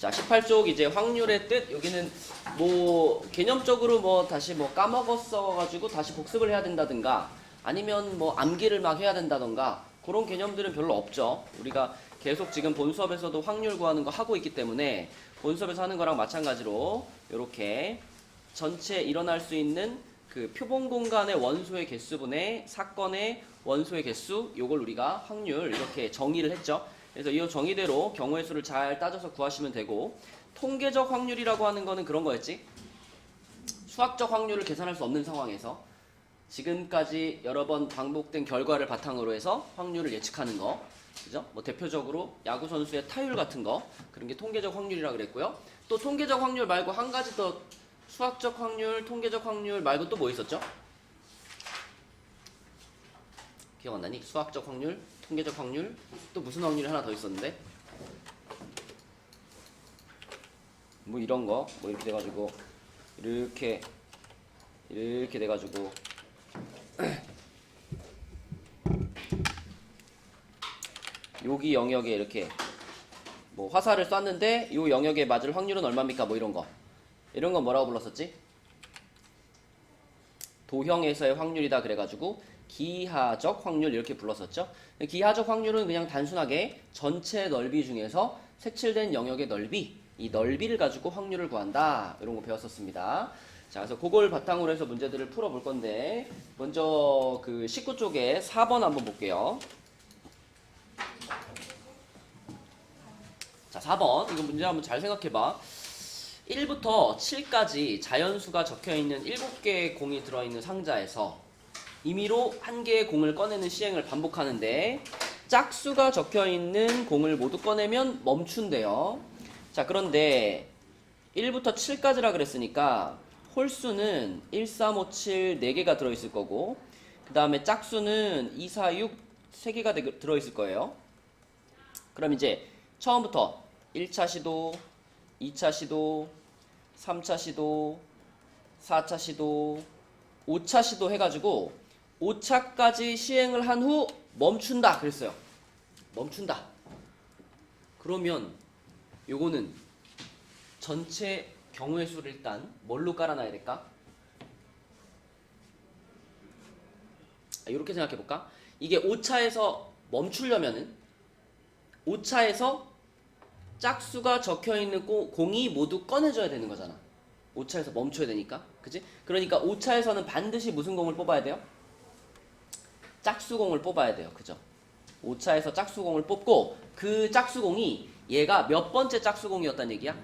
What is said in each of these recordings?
자, 18쪽 이제 확률의 뜻. 여기는 뭐 개념적으로 뭐 다시 뭐 까먹었어 가지고 다시 복습을 해야 된다든가 아니면 뭐 암기를 막 해야 된다던가 그런 개념들은 별로 없죠. 우리가 계속 지금 본 수업에서도 확률 구하는 거 하고 있기 때문에 본 수업에서 하는 거랑 마찬가지로 이렇게 전체 일어날 수 있는 그 표본 공간의 원소의 개수분의 사건의 원소의 개수, 요걸 우리가 확률 이렇게 정의를 했죠. 그래서 이 정의대로 경우의 수를 잘 따져서 구하시면 되고, 통계적 확률이라고 하는 거는 그런 거였지. 수학적 확률을 계산할 수 없는 상황에서 지금까지 여러 번 반복된 결과를 바탕으로 해서 확률을 예측하는 거, 그죠? 뭐 대표적으로 야구 선수의 타율 같은 거, 그런 게 통계적 확률이라 그랬고요. 또 통계적 확률 말고 한 가지 더, 수학적 확률, 통계적 확률 말고 또 뭐 있었죠? 기억 안 나니? 수학적 확률, 통계적 확률, 또 무슨 확률이 하나 더 있었는데? 뭐 이런 거, 뭐 이렇게 돼가지고 이렇게 돼가지고 여기 영역에 이렇게 뭐 화살을 쐈는데 이 영역에 맞을 확률은 얼마입니까? 뭐 이런 거 뭐라고 불렀었지? 도형에서의 확률이다 그래가지고 기하적 확률 이렇게 불렀었죠. 기하적 확률은 그냥 단순하게 전체 넓이 중에서 색칠된 영역의 넓이, 이 넓이를 가지고 확률을 구한다, 이런 거 배웠었습니다. 자, 그래서 그걸 바탕으로 해서 문제들을 풀어볼 건데, 먼저 그 19쪽에 4번 한번 볼게요. 자, 4번 이거 문제 한번 잘 생각해봐. 1부터 7까지 자연수가 적혀있는 7개의 공이 들어있는 상자에서 임의로 한 개의 공을 꺼내는 시행을 반복하는데, 짝수가 적혀있는 공을 모두 꺼내면 멈춘대요. 자, 그런데 1부터 7까지라 그랬으니까 홀수는 1, 3, 5, 7 4개가 들어있을 거고, 그 다음에 짝수는 2, 4, 6 3개가 들어있을 거예요. 그럼 이제 처음부터 1차 시도, 2차 시도, 3차 시도, 4차 시도, 5차 시도 해가지고 5차까지 시행을 한 후 멈춘다 그랬어요. 멈춘다. 그러면 요거는 전체 경우의 수를 일단 뭘로 깔아놔야 될까? 이렇게 생각해 볼까? 이게 5차에서 멈추려면은 5차에서 짝수가 적혀있는 공이 모두 꺼내져야 되는 거잖아. 5차에서 멈춰야 되니까. 그치? 그러니까 5차에서는 반드시 무슨 공을 뽑아야 돼요? 짝수공을 뽑아야 돼요. 그죠? 5차에서 짝수공을 뽑고, 그 짝수공이 얘가 몇 번째 짝수공이었단 얘기야?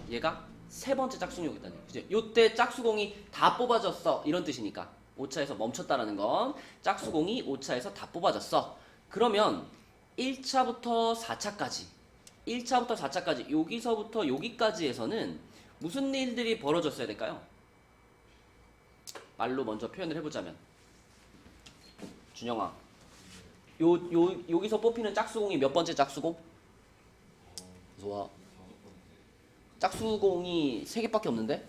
얘가 세 번째 짝수공이었단 얘기야. 그죠? 요때 짝수공이 다 뽑아졌어, 이런 뜻이니까 5차에서 멈췄다라는 건 짝수공이 5차에서 다 뽑아졌어. 그러면 1차부터 4차까지 여기서부터 여기까지에서는 무슨 일들이 벌어졌어야 될까요? 말로 먼저 표현을 해보자면, 준영아, 여기서 뽑히는 짝수공이 몇 번째 짝수공? 좋아. 짝수공이 3개밖에 없는데?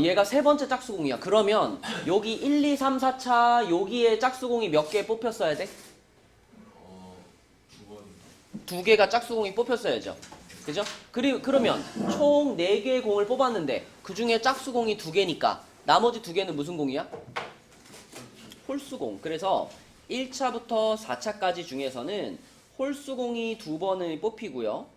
얘가 세 번째 짝수공이야. 그러면 여기 1, 2, 3, 4차 여기에 짝수공이 몇 개 뽑혔어야 돼? 2개가 짝수공이 뽑혔어야죠. 그죠? 그러면 총 4개의 공을 뽑았는데 그 중에 짝수공이 2개니까 나머지 2개는 무슨 공이야? 홀수공. 그래서 1차부터 4차까지 중에서는 홀수공이 2번을 뽑히고요.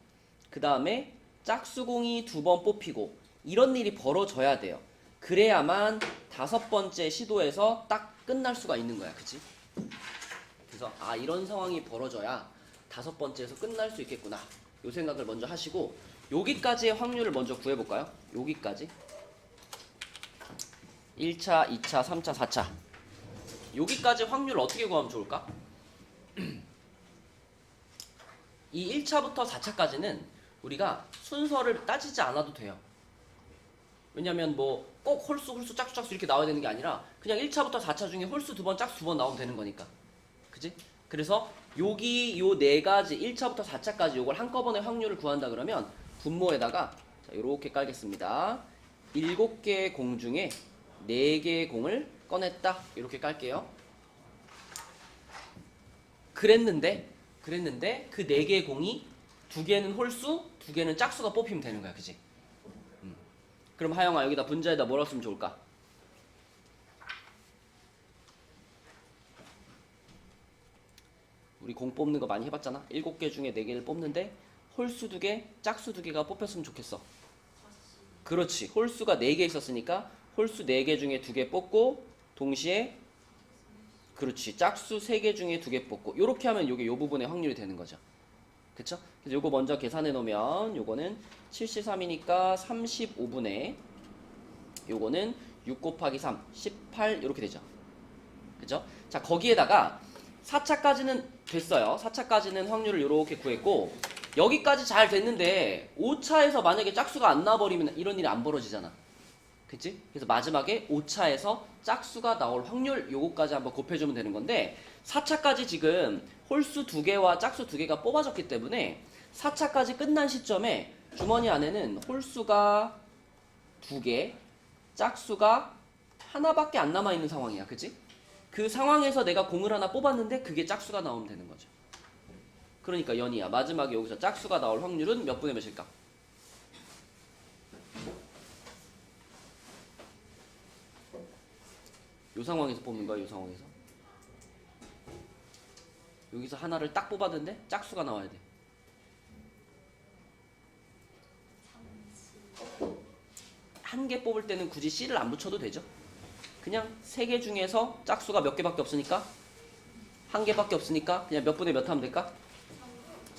그 다음에 짝수공이 2번 뽑히고, 이런 일이 벌어져야 돼요. 그래야만 5번째 시도에서 딱 끝날 수가 있는 거야. 그치? 그래서 이런 상황이 벌어져야 5번째에서 끝날 수 있겠구나, 요 생각을 먼저 하시고, 여기까지의 확률을 먼저 구해볼까요? 여기까지 1차, 2차, 3차, 4차 여기까지 확률을 어떻게 구하면 좋을까? 이 1차부터 4차까지는 우리가 순서를 따지지 않아도 돼요. 왜냐면 뭐 꼭 홀수 짝수 이렇게 나와야 되는 게 아니라 그냥 1차부터 4차 중에 홀수 2번 짝수 2번 나오면 되는 거니까. 그치? 그래서 여기 요 4가지 1차부터 4차까지 요걸 한꺼번에 확률을 구한다 그러면 분모에다가 요렇게 깔겠습니다. 7개의 공 중에 4개의 공을 꺼냈다, 이렇게 깔게요. 그랬는데 그 4개의 공이 두 개는 홀수, 두 개는 짝수가 뽑히면 되는 거야, 그지? 그럼 하영아 여기다 분자에다 뭐라고 쓰면 좋을까? 우리 공 뽑는 거 많이 해봤잖아. 7개 중에 4개를 뽑는데 홀수 2개, 짝수 2개가 뽑혔으면 좋겠어. 그렇지. 홀수가 4개 있었으니까 홀수 4개 중에 2개 뽑고 동시에 그렇지. 짝수 3개 중에 2개 뽑고 요렇게 하면 요게 요 부분의 확률이 되는 거죠. 그쵸? 그래서 요거 먼저 계산해 놓으면 요거는 73이니까 35분의 요거는 6 곱하기 3, 18 이렇게 되죠. 그죠? 자, 거기에다가 4차까지는 됐어요. 4차까지는 확률을 이렇게 구했고 여기까지 잘 됐는데 5차에서 만약에 짝수가 안 나와버리면 이런 일이 안 벌어지잖아. 그치? 그래서 마지막에 5차에서 짝수가 나올 확률 요거까지 한번 곱해주면 되는 건데 4차까지 지금 홀수 2개와 짝수 2개가 뽑아졌기 때문에 4차까지 끝난 시점에 주머니 안에는 홀수가 2개, 짝수가 하나밖에 안 남아있는 상황이야. 그치? 그 상황에서 내가 공을 하나 뽑았는데 그게 짝수가 나오면 되는 거죠. 그러니까 연희야 마지막에 여기서 짝수가 나올 확률은 몇 분의 몇일까? 요 상황에서 뽑는 거야. 요 상황에서 여기서 하나를 딱 뽑았는데 짝수가 나와야 돼. 한 개 뽑을 때는 굳이 C를 안 붙여도 되죠. 그냥 3개 중에서 짝수가 몇 개밖에 없으니까 한 개밖에 없으니까 그냥 몇 분의 몇 하면 될까?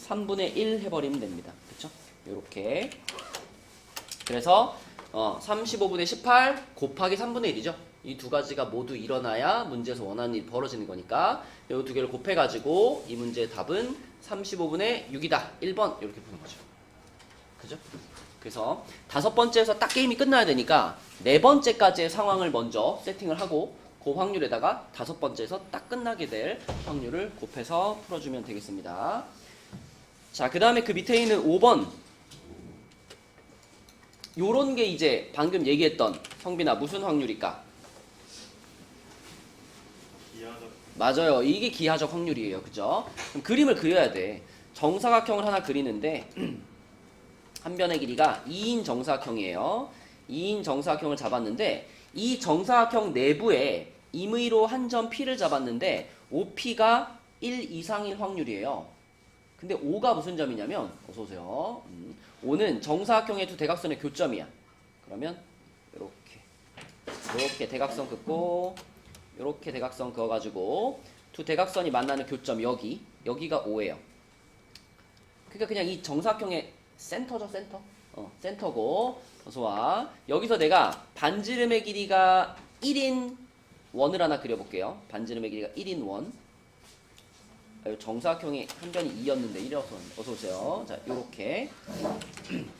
3분의 1 해버리면 됩니다. 그쵸? 요렇게. 그래서 35분의 18 곱하기 3분의 1이죠. 이 두 가지가 모두 일어나야 문제에서 원하는 일이 벌어지는 거니까 이 두 개를 곱해가지고 이 문제의 답은 35분의 6이다. 1번 이렇게 푸는 거죠. 그죠? 그래서 5번째에서 딱 게임이 끝나야 되니까 4번째까지의 상황을 먼저 세팅을 하고 그 확률에다가 5번째에서 딱 끝나게 될 확률을 곱해서 풀어주면 되겠습니다. 자, 그 다음에 그 밑에 있는 5번 요런 게 이제 방금 얘기했던 성빈아 무슨 확률일까? 기하적. 맞아요. 이게 기하적 확률이에요. 그죠? 그럼 그림을 그려야 돼. 정사각형을 하나 그리는데 한 변의 길이가 2인 정사각형이에요. 2인 정사각형을 잡았는데 이 정사각형 내부에 임의로 한 점 P를 잡았는데 OP가 1 이상일 확률이에요. 근데 O가 무슨 점이냐면 어서오세요. O는 정사각형의 두 대각선의 교점이야. 그러면 이렇게 대각선 긋고 이렇게 대각선 그어가지고 두 대각선이 만나는 교점 여기가 O예요. 그러니까 그냥 이 정사각형의 센터죠. 센터. 센터고 어서와. 여기서 내가 반지름의 길이가 1인 원을 하나 그려볼게요. 반지름의 길이가 1인 원. 정사각형의 한 변이 2였는데 1이어서 어서오세요. 자, 요렇게.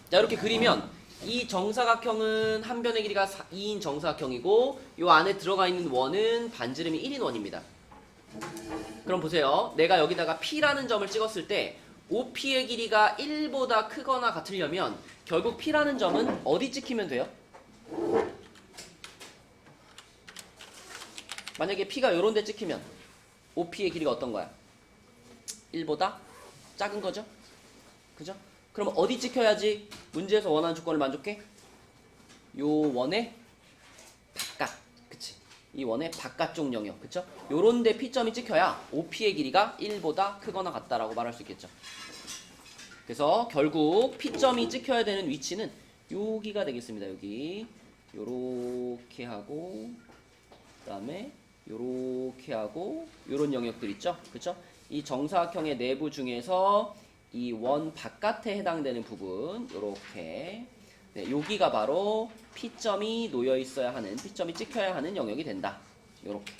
자, 이렇게 그리면 이 정사각형은 한 변의 길이가 2인 정사각형이고 요 안에 들어가 있는 원은 반지름이 1인 원입니다. 그럼 보세요. 내가 여기다가 P라는 점을 찍었을 때 OP의 길이가 1보다 크거나 같으려면 결국 P라는 점은 어디 찍히면 돼요? 만약에 P가 요런 데 찍히면 OP의 길이가 어떤 거야? 1보다 작은 거죠? 그죠? 그럼 어디 찍혀야지 문제에서 원하는 조건을 만족해? 요 원의 바깥. 그치? 이 원의 바깥쪽 영역. 그쵸? 요런 데 P점이 찍혀야 OP의 길이가 1보다 크거나 같다라고 말할 수 있겠죠. 그래서 결국 P점이 찍혀야 되는 위치는 여기가 되겠습니다. 여기. 요렇게 하고 그 다음에 요렇게 하고 요런 영역들 있죠? 그쵸? 이 정사각형의 내부 중에서 이 원 바깥에 해당되는 부분 요렇게 네, 여기가 바로 P점이 놓여 있어야 하는 P점이 찍혀야 하는 영역이 된다. 요렇게.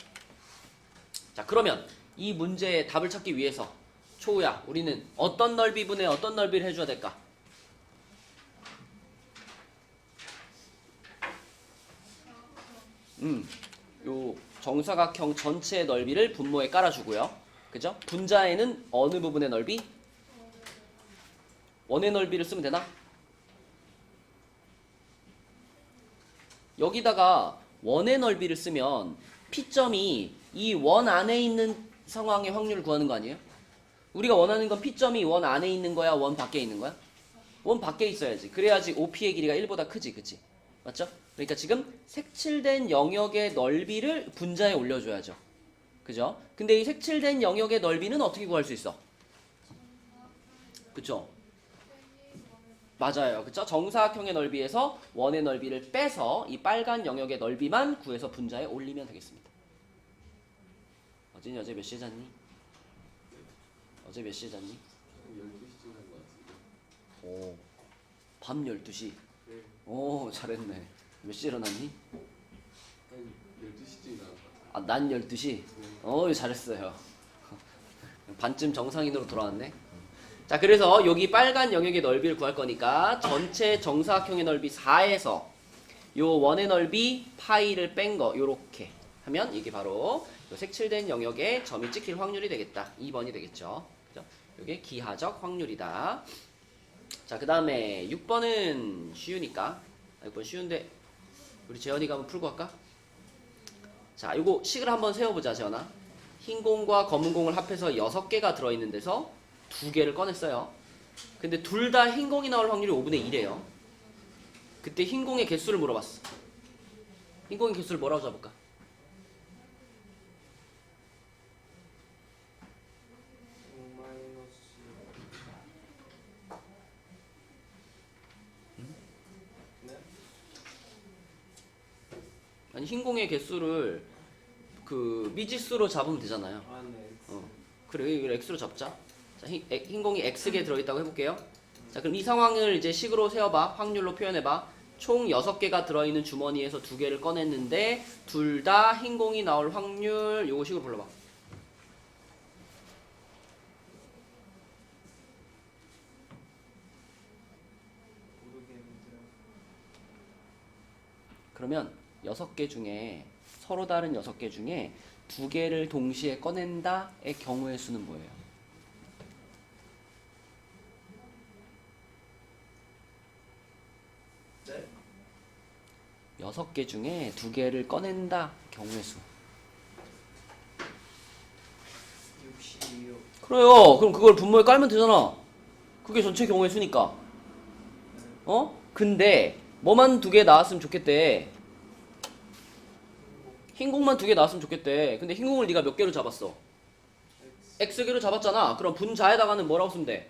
자, 그러면 이 문제의 답을 찾기 위해서 초우야 우리는 어떤 넓이 분에 어떤 넓이를 해줘야 될까? 요 정사각형 전체의 넓이를 분모에 깔아주고요. 그죠? 분자에는 어느 부분의 넓이? 원의 넓이를 쓰면 되나? 여기다가 원의 넓이를 쓰면 P점이 이 원 안에 있는 상황의 확률을 구하는 거 아니에요? 우리가 원하는 건 P점이 원 안에 있는 거야, 원 밖에 있는 거야? 원 밖에 있어야지. 그래야지 OP의 길이가 1보다 크지, 그치? 맞죠? 그러니까 지금 색칠된 영역의 넓이를 분자에 올려줘야죠. 그죠? 근데 이 색칠된 영역의 넓이는 어떻게 구할 수 있어? 그쵸? 맞아요. 그쵸? 정사각형의 넓이에서 원의 넓이를 빼서 이 빨간 영역의 넓이만 구해서 분자에 올리면 되겠습니다. 어제 몇 시에 잤니? 어제 몇 시에 잤니? 12시쯤 잔것 같은데. 오, 밤 12시. 네. 오, 잘했네. 몇 시에 일어났니? 한 12시쯤 일어난 것 같아요. 아, 난 12시? 어, 잘했어요. 반쯤 정상인으로 돌아왔네. 자, 그래서 여기 빨간 영역의 넓이를 구할 거니까 전체 정사각형의 넓이 4에서 요 원의 넓이 파이를 뺀 거 요렇게 하면 이게 바로 요 색칠된 영역에 점이 찍힐 확률이 되겠다. 2번이 되겠죠. 그죠? 이게 기하적 확률이다. 자, 그 다음에 6번은 쉬우니까 6번 쉬운데 우리 재현이가 한번 풀고 할까? 자, 요거 식을 한번 세워보자, 재현아. 흰 공과 검은 공을 합해서 6개가 들어있는 데서 2개를 꺼냈어요. 근데 둘 다 흰 공이 나올 확률이 5분의 1이에요. 그때 흰 공의 개수를 물어봤어. 흰 공의 개수를 뭐라고 잡을까? 아니, 흰 공의 개수를 그 미지수로 잡으면 되잖아요. 아, 네. 그래, 이걸 x로 잡자. 자, 흰 공이 x개 들어있다고 해볼게요. 자, 그럼 이 상황을 이제 식으로 세워봐. 확률로 표현해봐. 총 6개가 들어있는 주머니에서 2개를 꺼냈는데 둘 다 흰 공이 나올 확률 요거 식으로 불러봐. 모르겠는데요. 그러면 6개 중에 서로 다른 6개 중에 2개를 동시에 꺼낸다의 경우의 수는 뭐예요? 네? 6개 중에 2개를 꺼낸다 경우의 수. 62요. 그래요. 그럼 그걸 분모에 깔면 되잖아. 그게 전체 경우의 수니까. 어? 근데 뭐만 2개 나왔으면 좋겠대. 흰 공만 2개 나왔으면 좋겠대. 근데 흰 공을 네가 몇 개로 잡았어? X개로 잡았잖아. 그럼 분자에다가는 뭐라고 쓰면 돼?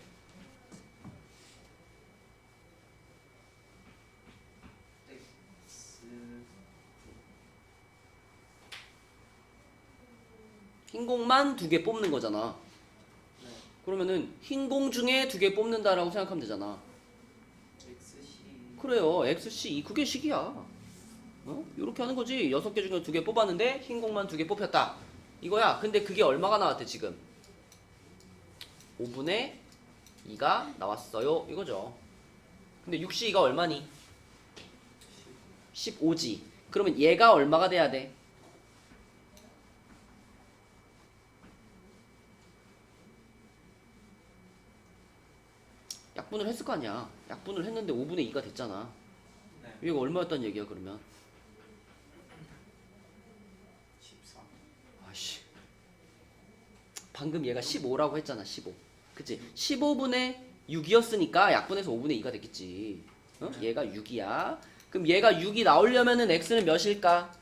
X. 흰 공만 2개 뽑는 거잖아. 네. 그러면은 흰 공 중에 2개 뽑는다라고 생각하면 되잖아. XC. 그래요. XC 그게 식이야. 어? 이렇게 하는 거지. 6개 중에 2개 뽑았는데 흰 공만 2개 뽑혔다. 이거야. 근데 그게 얼마가 나왔대 지금? 5분의 2가 나왔어요. 이거죠. 근데 6C가 얼마니? 15지. 그러면 얘가 얼마가 돼야 돼? 약분을 했을 거 아니야. 약분을 했는데 5분의 2가 됐잖아. 네. 얘가 얼마였단 얘기야 그러면? 14. 아씨. 방금 얘가 15라고 했잖아. 15. 그치? 15분의 6이었으니까 약분해서 5분의 2가 됐겠지. 어? 얘가 6이야. 그럼 얘가 6이 나오려면은 x는 몇일까?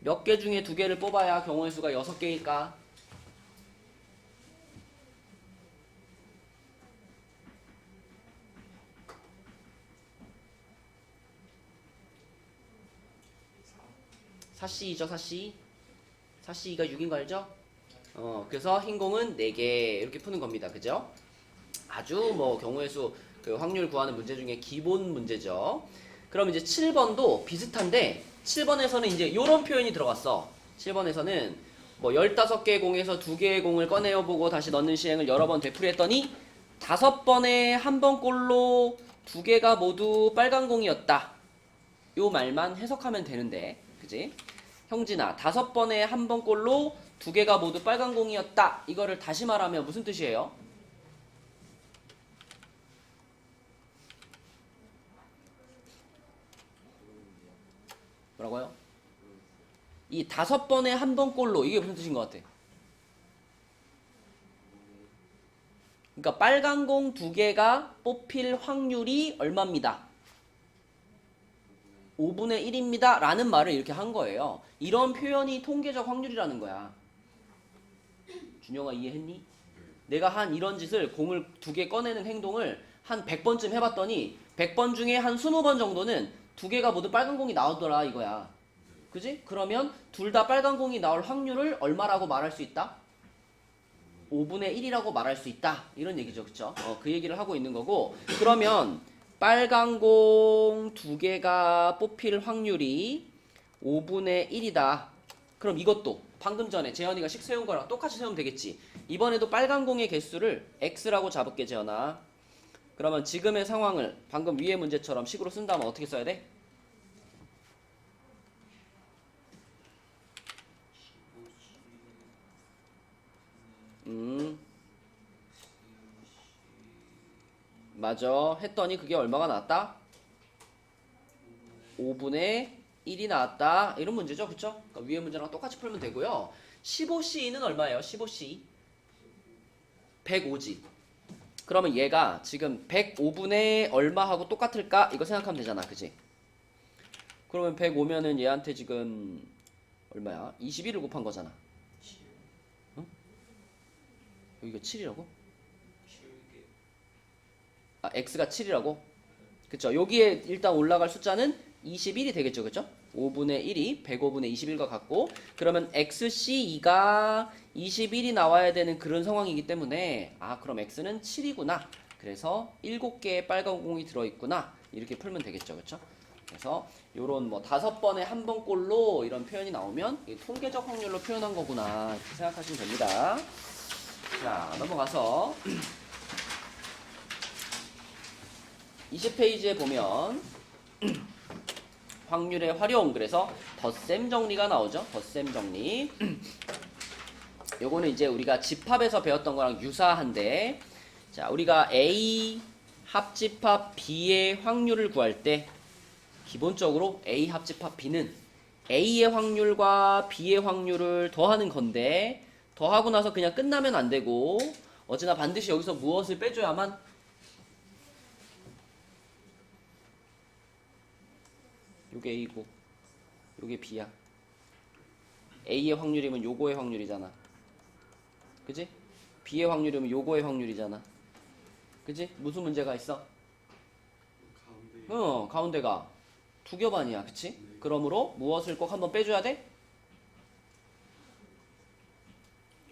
몇 개 중에 2개를 뽑아야 경우의 수가 6개일까? 사씨이죠, 사씨. 사씨가 6인 거 알죠? 그래서 흰 공은 4개 이렇게 푸는 겁니다. 그죠? 아주 뭐 경우의 수 그 확률 구하는 문제 중에 기본 문제죠. 그럼 이제 7번도 비슷한데 7번에서는 이제 이런 표현이 들어갔어. 7번에서는 뭐 15개의 공에서 2개의 공을 꺼내어 보고 다시 넣는 시행을 여러 번 되풀이했더니 5번에 한 번꼴로 2개가 모두 빨간 공이었다. 요 말만 해석하면 되는데, 그지? 형진아, 5번에 한 번꼴로 2개가 모두 빨간 공이었다. 이거를 다시 말하면 무슨 뜻이에요? 뭐라고요? 이 5번에 한 번꼴로 이게 무슨 뜻인 것 같아? 그러니까 빨간 공 두 개가 뽑힐 확률이 얼마입니다. 5분의 1입니다. 라는 말을 이렇게 한 거예요. 이런 표현이 통계적 확률이라는 거야. 준영아 이해했니? 내가 한 이런 짓을 공을 두 개 꺼내는 행동을 한 100번쯤 해봤더니 100번 중에 한 20번 정도는 두 개가 모두 빨간 공이 나오더라 이거야. 그지? 그러면 둘 다 빨간 공이 나올 확률을 얼마라고 말할 수 있다? 5분의 1이라고 말할 수 있다. 이런 얘기죠. 그쵸? 그 얘기를 하고 있는 거고 그러면 빨간 공 두 개가 뽑힐 확률이 5분의 1이다. 그럼 이것도 방금 전에 재현이가 식 세운 거랑 똑같이 세우면 되겠지. 이번에도 빨간 공의 개수를 x라고 잡을게 재현아. 그러면 지금의 상황을 방금 위의 문제처럼 식으로 쓴다면 어떻게 써야 돼? 맞아. 했더니 그게 얼마가 나왔다? 5분의 1이 나왔다. 이런 문제죠. 그쵸? 그러니까 위의 문제랑 똑같이 풀면 되고요. 15C는 얼마예요? 15C 105지. 그러면 얘가 지금 105분의 얼마하고 똑같을까? 이거 생각하면 되잖아. 그치? 그러면 105면은 얘한테 지금 얼마야? 21을 곱한 거잖아. 응? 여기가 7이라고? 아, x가 7이라고? 그쵸? 여기에 일단 올라갈 숫자는 21이 되겠죠. 그쵸? 5분의 1이 105분의 21과 같고 그러면 xc2가 21이 나와야 되는 그런 상황이기 때문에 아 그럼 x는 7이구나. 그래서 7개의 빨간 공이 들어있구나. 이렇게 풀면 되겠죠. 그쵸? 그래서 요런 뭐 5번에 한 번 꼴로 이런 표현이 나오면 이게 통계적 확률로 표현한 거구나. 이렇게 생각하시면 됩니다. 자 넘어가서 20페이지에 보면 확률의 활용 그래서 덧셈 정리가 나오죠. 덧셈 정리. 요거는 이제 우리가 집합에서 배웠던 거랑 유사한데 자 우리가 A 합집합 B의 확률을 구할 때 기본적으로 A 합집합 B는 A의 확률과 B의 확률을 더하는 건데 더하고 나서 그냥 끝나면 안 되고 어제나 반드시 여기서 무엇을 빼줘야만 요게 A고 요게 B야. A의 확률이면 요거의 확률이잖아. 그지? B의 확률이면 요거의 확률이잖아. 그지? 무슨 문제가 있어? 가운데가 두 겹아니야. 그치? 그러므로 무엇을 꼭 한번 빼줘야 돼?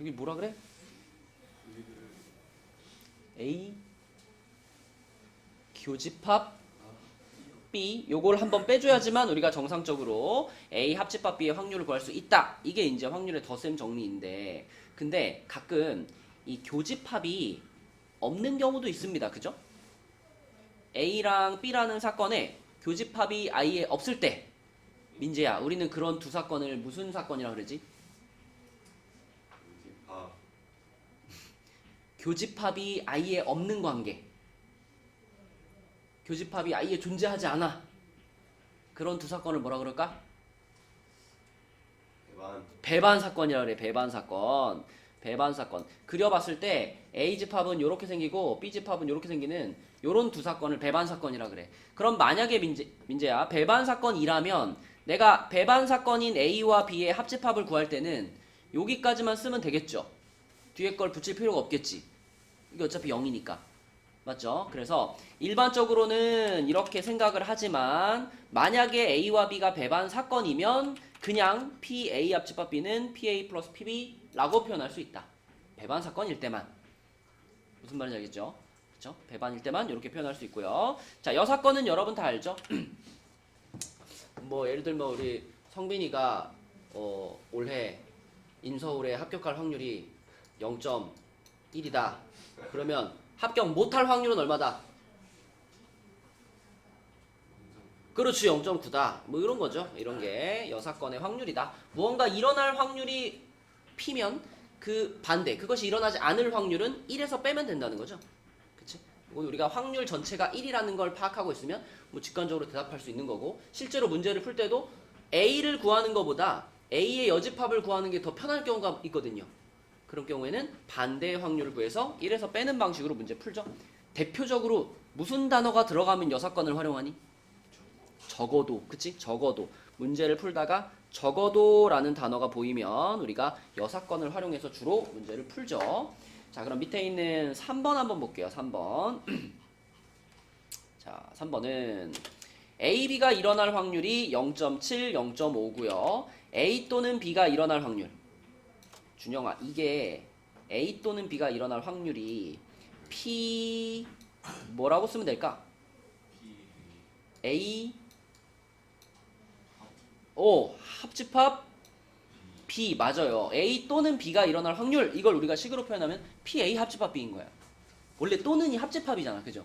여기 뭐라 그래? A 교집합 B 요걸 한번 빼줘야지만 우리가 정상적으로 A 합집합 B의 확률을 구할 수 있다. 이게 이제 확률의 덧셈 정리인데 근데 가끔 이 교집합이 없는 경우도 있습니다. 그죠? A랑 B라는 사건에 교집합이 아예 없을 때 민재야 우리는 그런 두 사건을 무슨 사건이라고 그러지? 교집합이 아예 없는 관계 교집합이 아예 존재하지 않아. 그런 두 사건을 뭐라 그럴까? 배반 사건이라 그래. 배반 사건. 배반 사건. 그려봤을 때 A집합은 이렇게 생기고 B집합은 이렇게 생기는 요런 두 사건을 배반 사건이라 그래. 그럼 만약에 민재야 배반 사건이라면 내가 배반 사건인 A와 B의 합집합을 구할 때는 여기까지만 쓰면 되겠죠. 뒤에 걸 붙일 필요가 없겠지. 이게 어차피 0이니까. 맞죠? 그래서 일반적으로는 이렇게 생각을 하지만 만약에 A와 B가 배반 사건이면 그냥 PA 합집합 B는 PA 플러스 PB라고 표현할 수 있다. 배반 사건일 때만. 무슨 말인지 알겠죠? 그렇죠? 배반일 때만 이렇게 표현할 수 있고요. 자, 여 사건은 여러분 다 알죠? 뭐 예를 들면 우리 성빈이가 올해 인서울에 합격할 확률이 0.1이다. 그러면 합격 못할 확률은 얼마다? 그렇지 0.9다. 뭐 이런 거죠. 이런 게 여사건의 확률이다. 무언가 일어날 확률이 P면 그 반대 그것이 일어나지 않을 확률은 1에서 빼면 된다는 거죠. 그치? 이건 우리가 확률 전체가 1이라는 걸 파악하고 있으면 뭐 직관적으로 대답할 수 있는 거고 실제로 문제를 풀 때도 A를 구하는 것보다 A의 여집합을 구하는 게 더 편할 경우가 있거든요. 그런 경우에는 반대의 확률을 구해서 1에서 빼는 방식으로 문제 풀죠. 대표적으로 무슨 단어가 들어가면 여사건을 활용하니? 적어도, 그치? 적어도. 문제를 풀다가 적어도라는 단어가 보이면 우리가 여사건을 활용해서 주로 문제를 풀죠. 자, 그럼 밑에 있는 3번 한번 볼게요. 3번. 자, 3번은 A, B가 일어날 확률이 0.7, 0.5고요. A 또는 B가 일어날 확률. 준영아, 이게 A 또는 B가 일어날 확률이 P 뭐라고 쓰면 될까? A 합집합 B 맞아요. A 또는 B가 일어날 확률, 이걸 우리가 식으로 표현하면 PA 합집합 B인 거야. 원래 또는이 합집합이잖아, 그죠?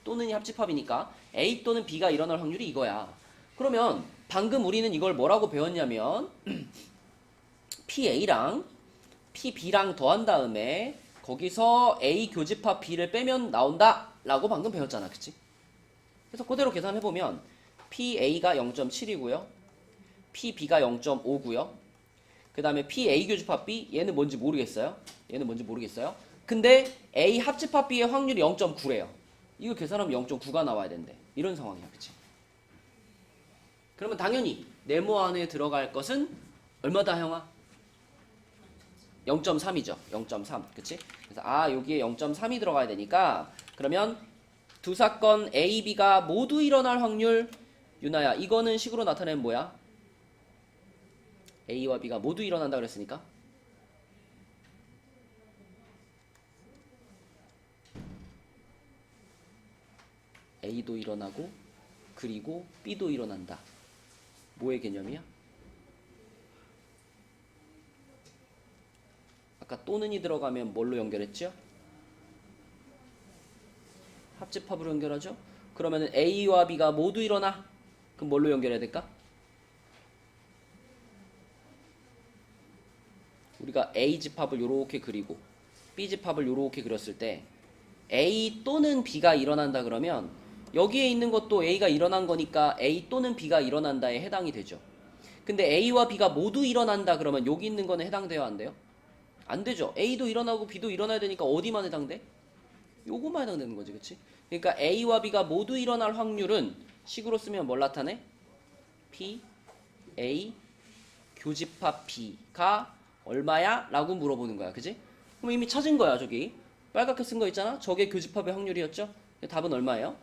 또는이 합집합이니까 A 또는 B가 일어날 확률이 이거야. 그러면 방금 우리는 이걸 뭐라고 배웠냐면 PA랑 PB랑 더한 다음에 거기서 A 교집합 B를 빼면 나온다 라고 방금 배웠잖아, 그치? 그래서 그대로 계산해보면 PA가 0.7이고요 PB가 0.5고요 그 다음에 PA 교집합 B, 얘는 뭔지 모르겠어요. 얘는 뭔지 모르겠어요. 근데 A 합집합 B의 확률이 0.9래요. 이거 계산하면 0.9가 나와야 된대. 이런 상황이야, 그치? 그러면 당연히 네모 안에 들어갈 것은 얼마다, 형아? 0.3이죠. 0.3, 그치? 그래서 여기에 0.3이 들어가야 되니까 그러면 두 사건 A, B가 모두 일어날 확률, 유나야, 이거는 식으로 나타내면 뭐야? A와 B가 모두 일어난다 그랬으니까 A도 일어나고 그리고 B도 일어난다. 뭐의 개념이야? 아까 또는이 들어가면 뭘로 연결했죠? 합집합으로 연결하죠? 그러면 A와 B가 모두 일어나? 그럼 뭘로 연결해야 될까? 우리가 A집합을 요렇게 그리고 B집합을 요렇게 그렸을 때 A 또는 B가 일어난다 그러면 여기에 있는 것도 A가 일어난 거니까 A 또는 B가 일어난다에 해당이 되죠. 근데 A와 B가 모두 일어난다 그러면 여기 있는 거는 해당돼요, 안 돼요? 안 되죠. A도 일어나고 B도 일어나야 되니까 어디만 해당돼? 요거만 해당되는 거지, 그치? 그러니까 A와 B가 모두 일어날 확률은 식으로 쓰면 뭘 나타내? P, A, 교집합 B가 얼마야? 라고 물어보는 거야, 그치? 그럼 이미 찾은 거야, 저기. 빨갛게 쓴 거 있잖아? 저게 교집합의 확률이었죠? 답은 얼마예요?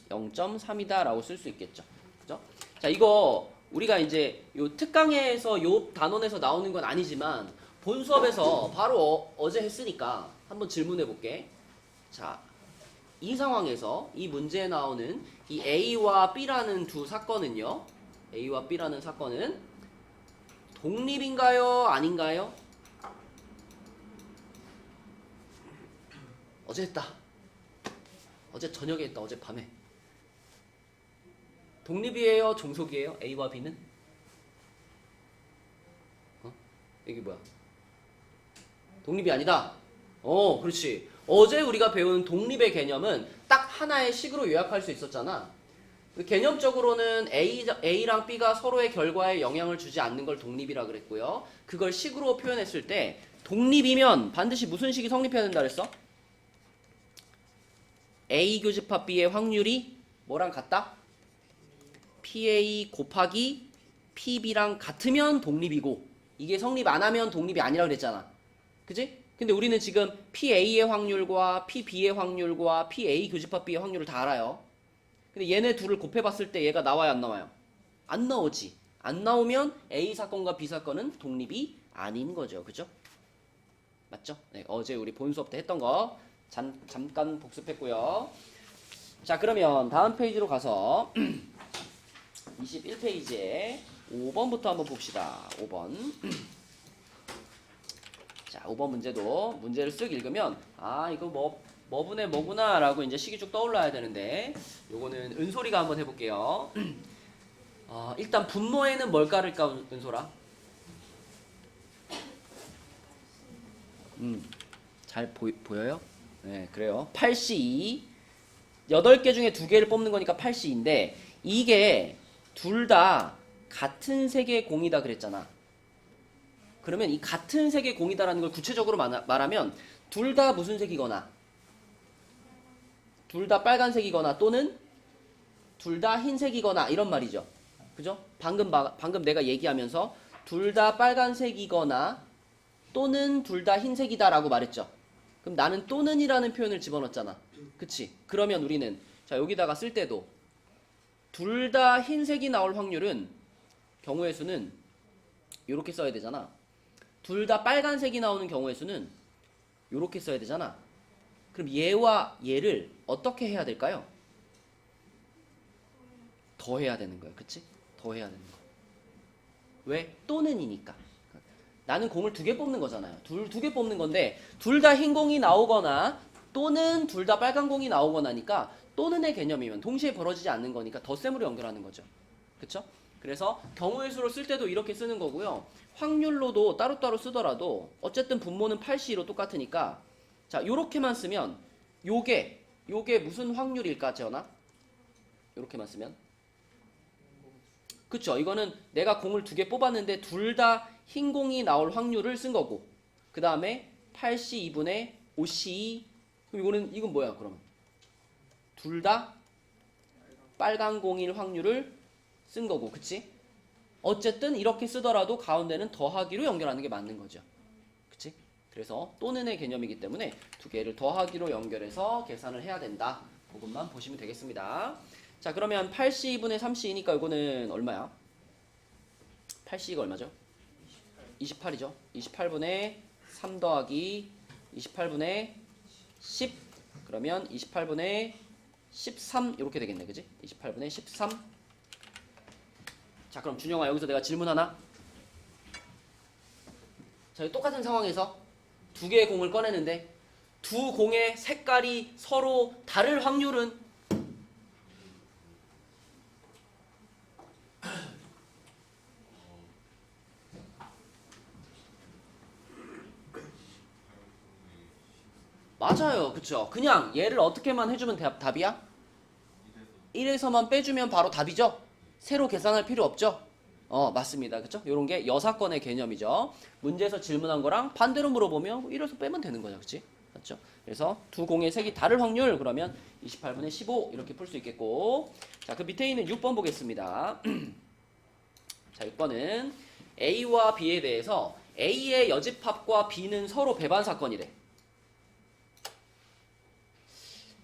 0.3이다 라고 쓸 수 있겠죠. 그죠? 자, 이거 우리가 이제 요 특강에서 요 단원에서 나오는 건 아니지만 본 수업에서 바로 어제 했으니까 한번 질문해 볼게. 자, 이 상황에서 이 문제에 나오는 이 A와 B라는 두 사건은요. A와 B라는 사건은 독립인가요? 아닌가요? 어제 했다. 어제 저녁에 했다. 어제 밤에. 독립이에요? 종속이에요? A와 B는? 이게 뭐야? 독립이 아니다. 그렇지. 어제 우리가 배운 독립의 개념은 딱 하나의 식으로 요약할 수 있었잖아. 개념적으로는 A랑 B가 서로의 결과에 영향을 주지 않는 걸 독립이라 그랬고요. 그걸 식으로 표현했을 때 독립이면 반드시 무슨 식이 성립해야 된다 그랬어? A 교집합 B의 확률이 뭐랑 같다? PA 곱하기 PB랑 같으면 독립이고 이게 성립 안 하면 독립이 아니라 그랬잖아. 그치? 근데 우리는 지금 PA의 확률과 PB의 확률과 PA 교집합 B의 확률을 다 알아요. 근데 얘네 둘을 곱해봤을 때 얘가 나와요, 안 나와요? 안 나오지. 안 나오면 A 사건과 B 사건은 독립이 아닌 거죠. 그죠? 맞죠? 네, 어제 우리 본 수업 때 했던 거 잠깐 복습했고요. 자, 그러면 다음 페이지로 가서 21페이지에 5번부터 한번 봅시다. 5번. 자, 5번 문제도 문제를 쓱 읽으면 이거 뭐분의 뭐구나 라고 이제 식이 쭉 떠올라야 되는데 요거는 은솔이가 한번 해볼게요. 일단 분모에는 뭘 깔을까, 은솔아? 잘 보여요? 네, 그래요. 8C 8개 중에 2개를 뽑는 거니까 8C인데 이게 둘 다 같은 색의 공이다 그랬잖아. 그러면 이 같은 색의 공이다라는 걸 구체적으로 말하면 둘 다 무슨 색이거나 둘 다 빨간색이거나 또는 둘 다 흰색이거나 이런 말이죠. 그죠? 방금 내가 얘기하면서 둘 다 빨간색이거나 또는 둘 다 흰색이다라고 말했죠. 그럼 나는 또는이라는 표현을 집어넣었잖아. 그치? 그러면 우리는 자 여기다가 쓸 때도 둘 다 흰색이 나올 확률은 경우의 수는 이렇게 써야 되잖아. 둘 다 빨간색이 나오는 경우의 수는 이렇게 써야 되잖아. 그럼 얘와 얘를 어떻게 해야 될까요? 더해야 되는 거예요. 그치? 더해야 되는 거. 왜? 또는이니까. 나는 공을 2개 뽑는 거잖아요. 두 개 뽑는 건데 둘 다 흰 공이 나오거나 또는 둘 다 빨간 공이 나오거나니까 또는의 개념이면 동시에 벌어지지 않는 거니까 덧셈으로 연결하는 거죠. 그쵸? 그래서 경우의 수로 쓸 때도 이렇게 쓰는 거고요. 확률로도 따로따로 쓰더라도 어쨌든 분모는 8C로 똑같으니까 자 요렇게만 쓰면 요게 무슨 확률일까 재현아? 요렇게만 쓰면 그쵸? 이거는 내가 공을 2개 뽑았는데 둘 다 흰 공이 나올 확률을 쓴 거고 그 다음에 8C 2분의 5C 그럼 이건 뭐야 그러면? 둘 다 빨간 공일 확률을 쓴 거고 그치? 어쨌든 이렇게 쓰더라도 가운데는 더하기로 연결하는 게 맞는 거죠. 그치? 그래서 또는의 개념이기 때문에 2개를 더하기로 연결해서 계산을 해야 된다. 그것만 보시면 되겠습니다. 자 그러면 8C 2분의 3C니까 이거는 얼마야? 8C가 얼마죠? 28이죠. 28분의 3 더하기 28분의 10 그러면 28분의 13 이렇게 되겠네. 그지? 28분의 13 자 그럼 준영아 여기서 내가 질문 하나 자 똑같은 상황에서 2개의 공을 꺼내는데 두 공의 색깔이 서로 다를 확률은 맞아요. 그쵸? 그냥 얘를 어떻게만 해주면 답이야? 1에서만 빼주면 바로 답이죠? 새로 계산할 필요 없죠? 맞습니다. 그쵸? 요런 게 여사건의 개념이죠. 문제에서 질문한 거랑 반대로 물어보면 1에서 빼면 되는 거죠. 그치? 맞죠? 그래서 두 공의 색이 다를 확률 그러면 28분의 15 이렇게 풀 수 있겠고 자, 그 밑에 있는 6번 보겠습니다. 자, 6번은 A와 B에 대해서 A의 여집합과 B는 서로 배반 사건이래.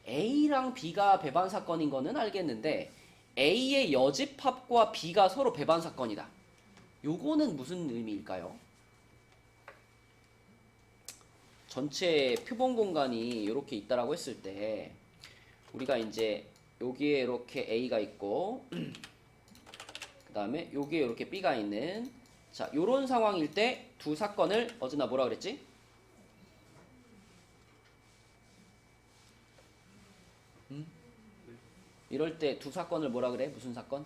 A랑 B가 배반 사건인 거는 알겠는데 A의 여집합과 B가 서로 배반 사건이다. 요거는 무슨 의미일까요? 전체 표본 공간이 이렇게 있다라고 했을 때 우리가 이제 여기에 이렇게 A가 있고 그 다음에 여기에 이렇게 B가 있는 자 요런 상황일 때 두 사건을 어제나 뭐라 그랬지? 이럴 때 두 사건을 뭐라 그래? 무슨 사건?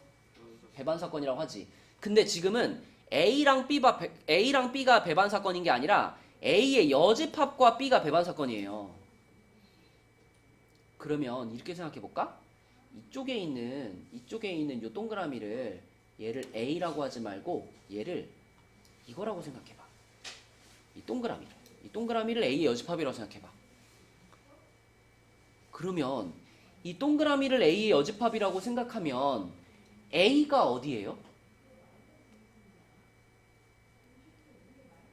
배반 사건이라고 하지. 근데 지금은 A랑 B가 배반 사건인 게 아니라 A의 여집합과 B가 배반 사건이에요. 그러면 이렇게 생각해 볼까? 이쪽에 있는 요 동그라미를 얘를 A라고 하지 말고 얘를 이거라고 생각해 봐. 이 동그라미를 A의 여집합이라고 생각해 봐. 그러면 이 동그라미를 A의 여집합이라고 생각하면 A가 어디예요?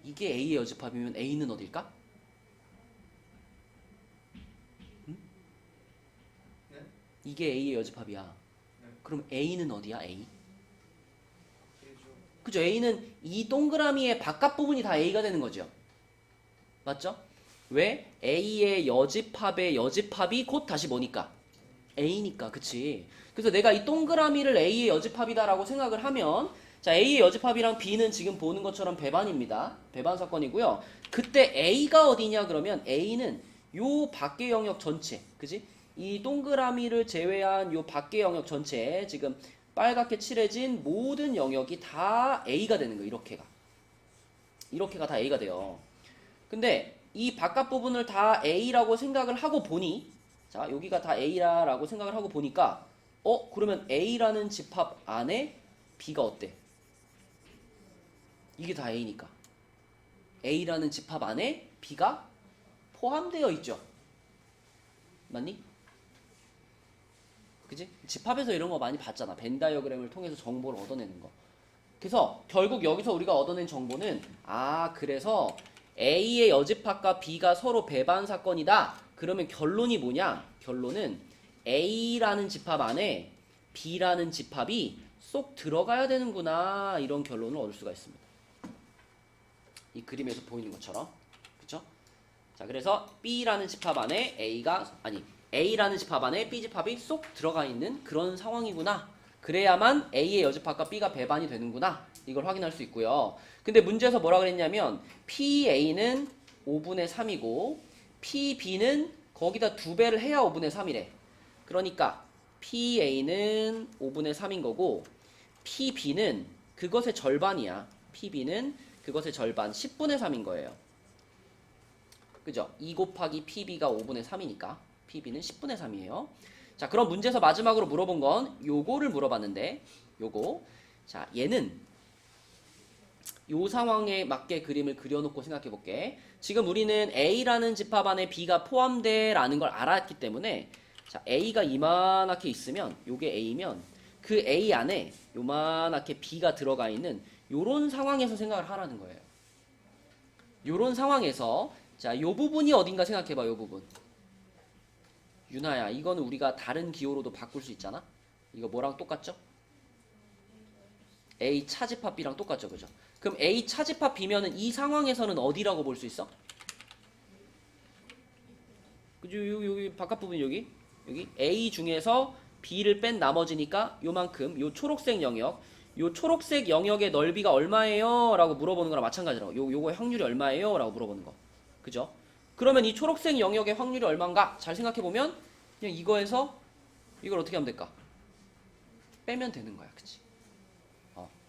이게 A의 여집합이면 A는 어딜까? 응? 네? 이게 A의 여집합이야. 네. 그럼 A는 어디야? A? A죠. 그죠? A는 이 동그라미의 바깥 부분이 다 A가 되는 거죠. 맞죠? 왜? A의 여집합의 여집합이 곧 다시 뭐니까? A니까. 그치? 그래서 내가 이 동그라미를 A의 여집합이다라고 생각을 하면 자, A의 여집합이랑 B는 지금 보는 것처럼 배반입니다. 배반 사건이고요. 그때 A가 어디냐 그러면 A는 요 밖의 영역 전체, 그지? 이 동그라미를 제외한 요 밖의 영역 전체, 지금 빨갛게 칠해진 모든 영역이 다 A가 되는 거예요. 이렇게가 다 A가 돼요. 근데 이 바깥 부분을 다 A라고 생각을 하고 보니, 자, 여기가 다 A라고 생각을 하고 보니까, 그러면 A라는 집합 안에 B가 어때? 이게 다 A니까. A라는 집합 안에 B가 포함되어 있죠. 맞니? 그지? 집합에서 이런 거 많이 봤잖아. 벤 다이어그램을 통해서 정보를 얻어내는 거. 그래서 결국 여기서 우리가 얻어낸 정보는 그래서 A의 여집합과 B가 서로 배반 사건이다. 그러면 결론이 뭐냐? 결론은 A라는 집합 안에 B라는 집합이 쏙 들어가야 되는구나. 이런 결론을 얻을 수가 있습니다. 이 그림에서 보이는 것처럼. 그쵸? 자, 그래서 B라는 집합 안에 A라는 집합 안에 B 집합이 쏙 들어가 있는 그런 상황이구나. 그래야만 A의 여집합과 B가 배반이 되는구나. 이걸 확인할 수 있고요. 근데 문제에서 뭐라 그랬냐면 PA는 5분의 3이고 PB는 거기다 2배를 해야 5분의 3이래. 그러니까 PA는 5분의 3인 거고 PB는 그것의 절반이야. PB는 그것의 절반 10분의 3인 거예요. 그죠? 2 곱하기 PB가 5분의 3이니까 PB는 10분의 3이에요. 자, 그럼 문제에서 마지막으로 물어본 건 요거를 물어봤는데 요거. 자, 얘는 요 상황에 맞게 그림을 그려놓고 생각해 볼게. 지금 우리는 A라는 집합 안에 B가 포함돼 라는 걸 알았기 때문에 자, A가 이만하게 있으면 요게 A면 그 A 안에 요만하게 B가 들어가 있는 요런 상황에서 생각을 하라는 거예요. 요런 상황에서 자, 요 부분이 어딘가 생각해 봐. 요 부분. 유나야, 이거는 우리가 다른 기호로도 바꿀 수 있잖아? 이거 뭐랑 똑같죠? A 차집합 B랑 똑같죠, 그죠? 그럼 A 차집합 B면은 이 상황에서는 어디라고 볼 수 있어? 그죠? 여기 바깥 부분 여기 A 중에서 B를 뺀 나머지니까 요만큼 요 초록색 영역 요 초록색 영역의 넓이가 얼마예요? 라고 물어보는 거랑 마찬가지라고. 요거의 확률이 얼마예요? 라고 물어보는 거. 그죠? 그러면 이 초록색 영역의 확률이 얼마인가? 잘 생각해보면 그냥 이거에서 이걸 어떻게 하면 될까? 빼면 되는 거야. 그치?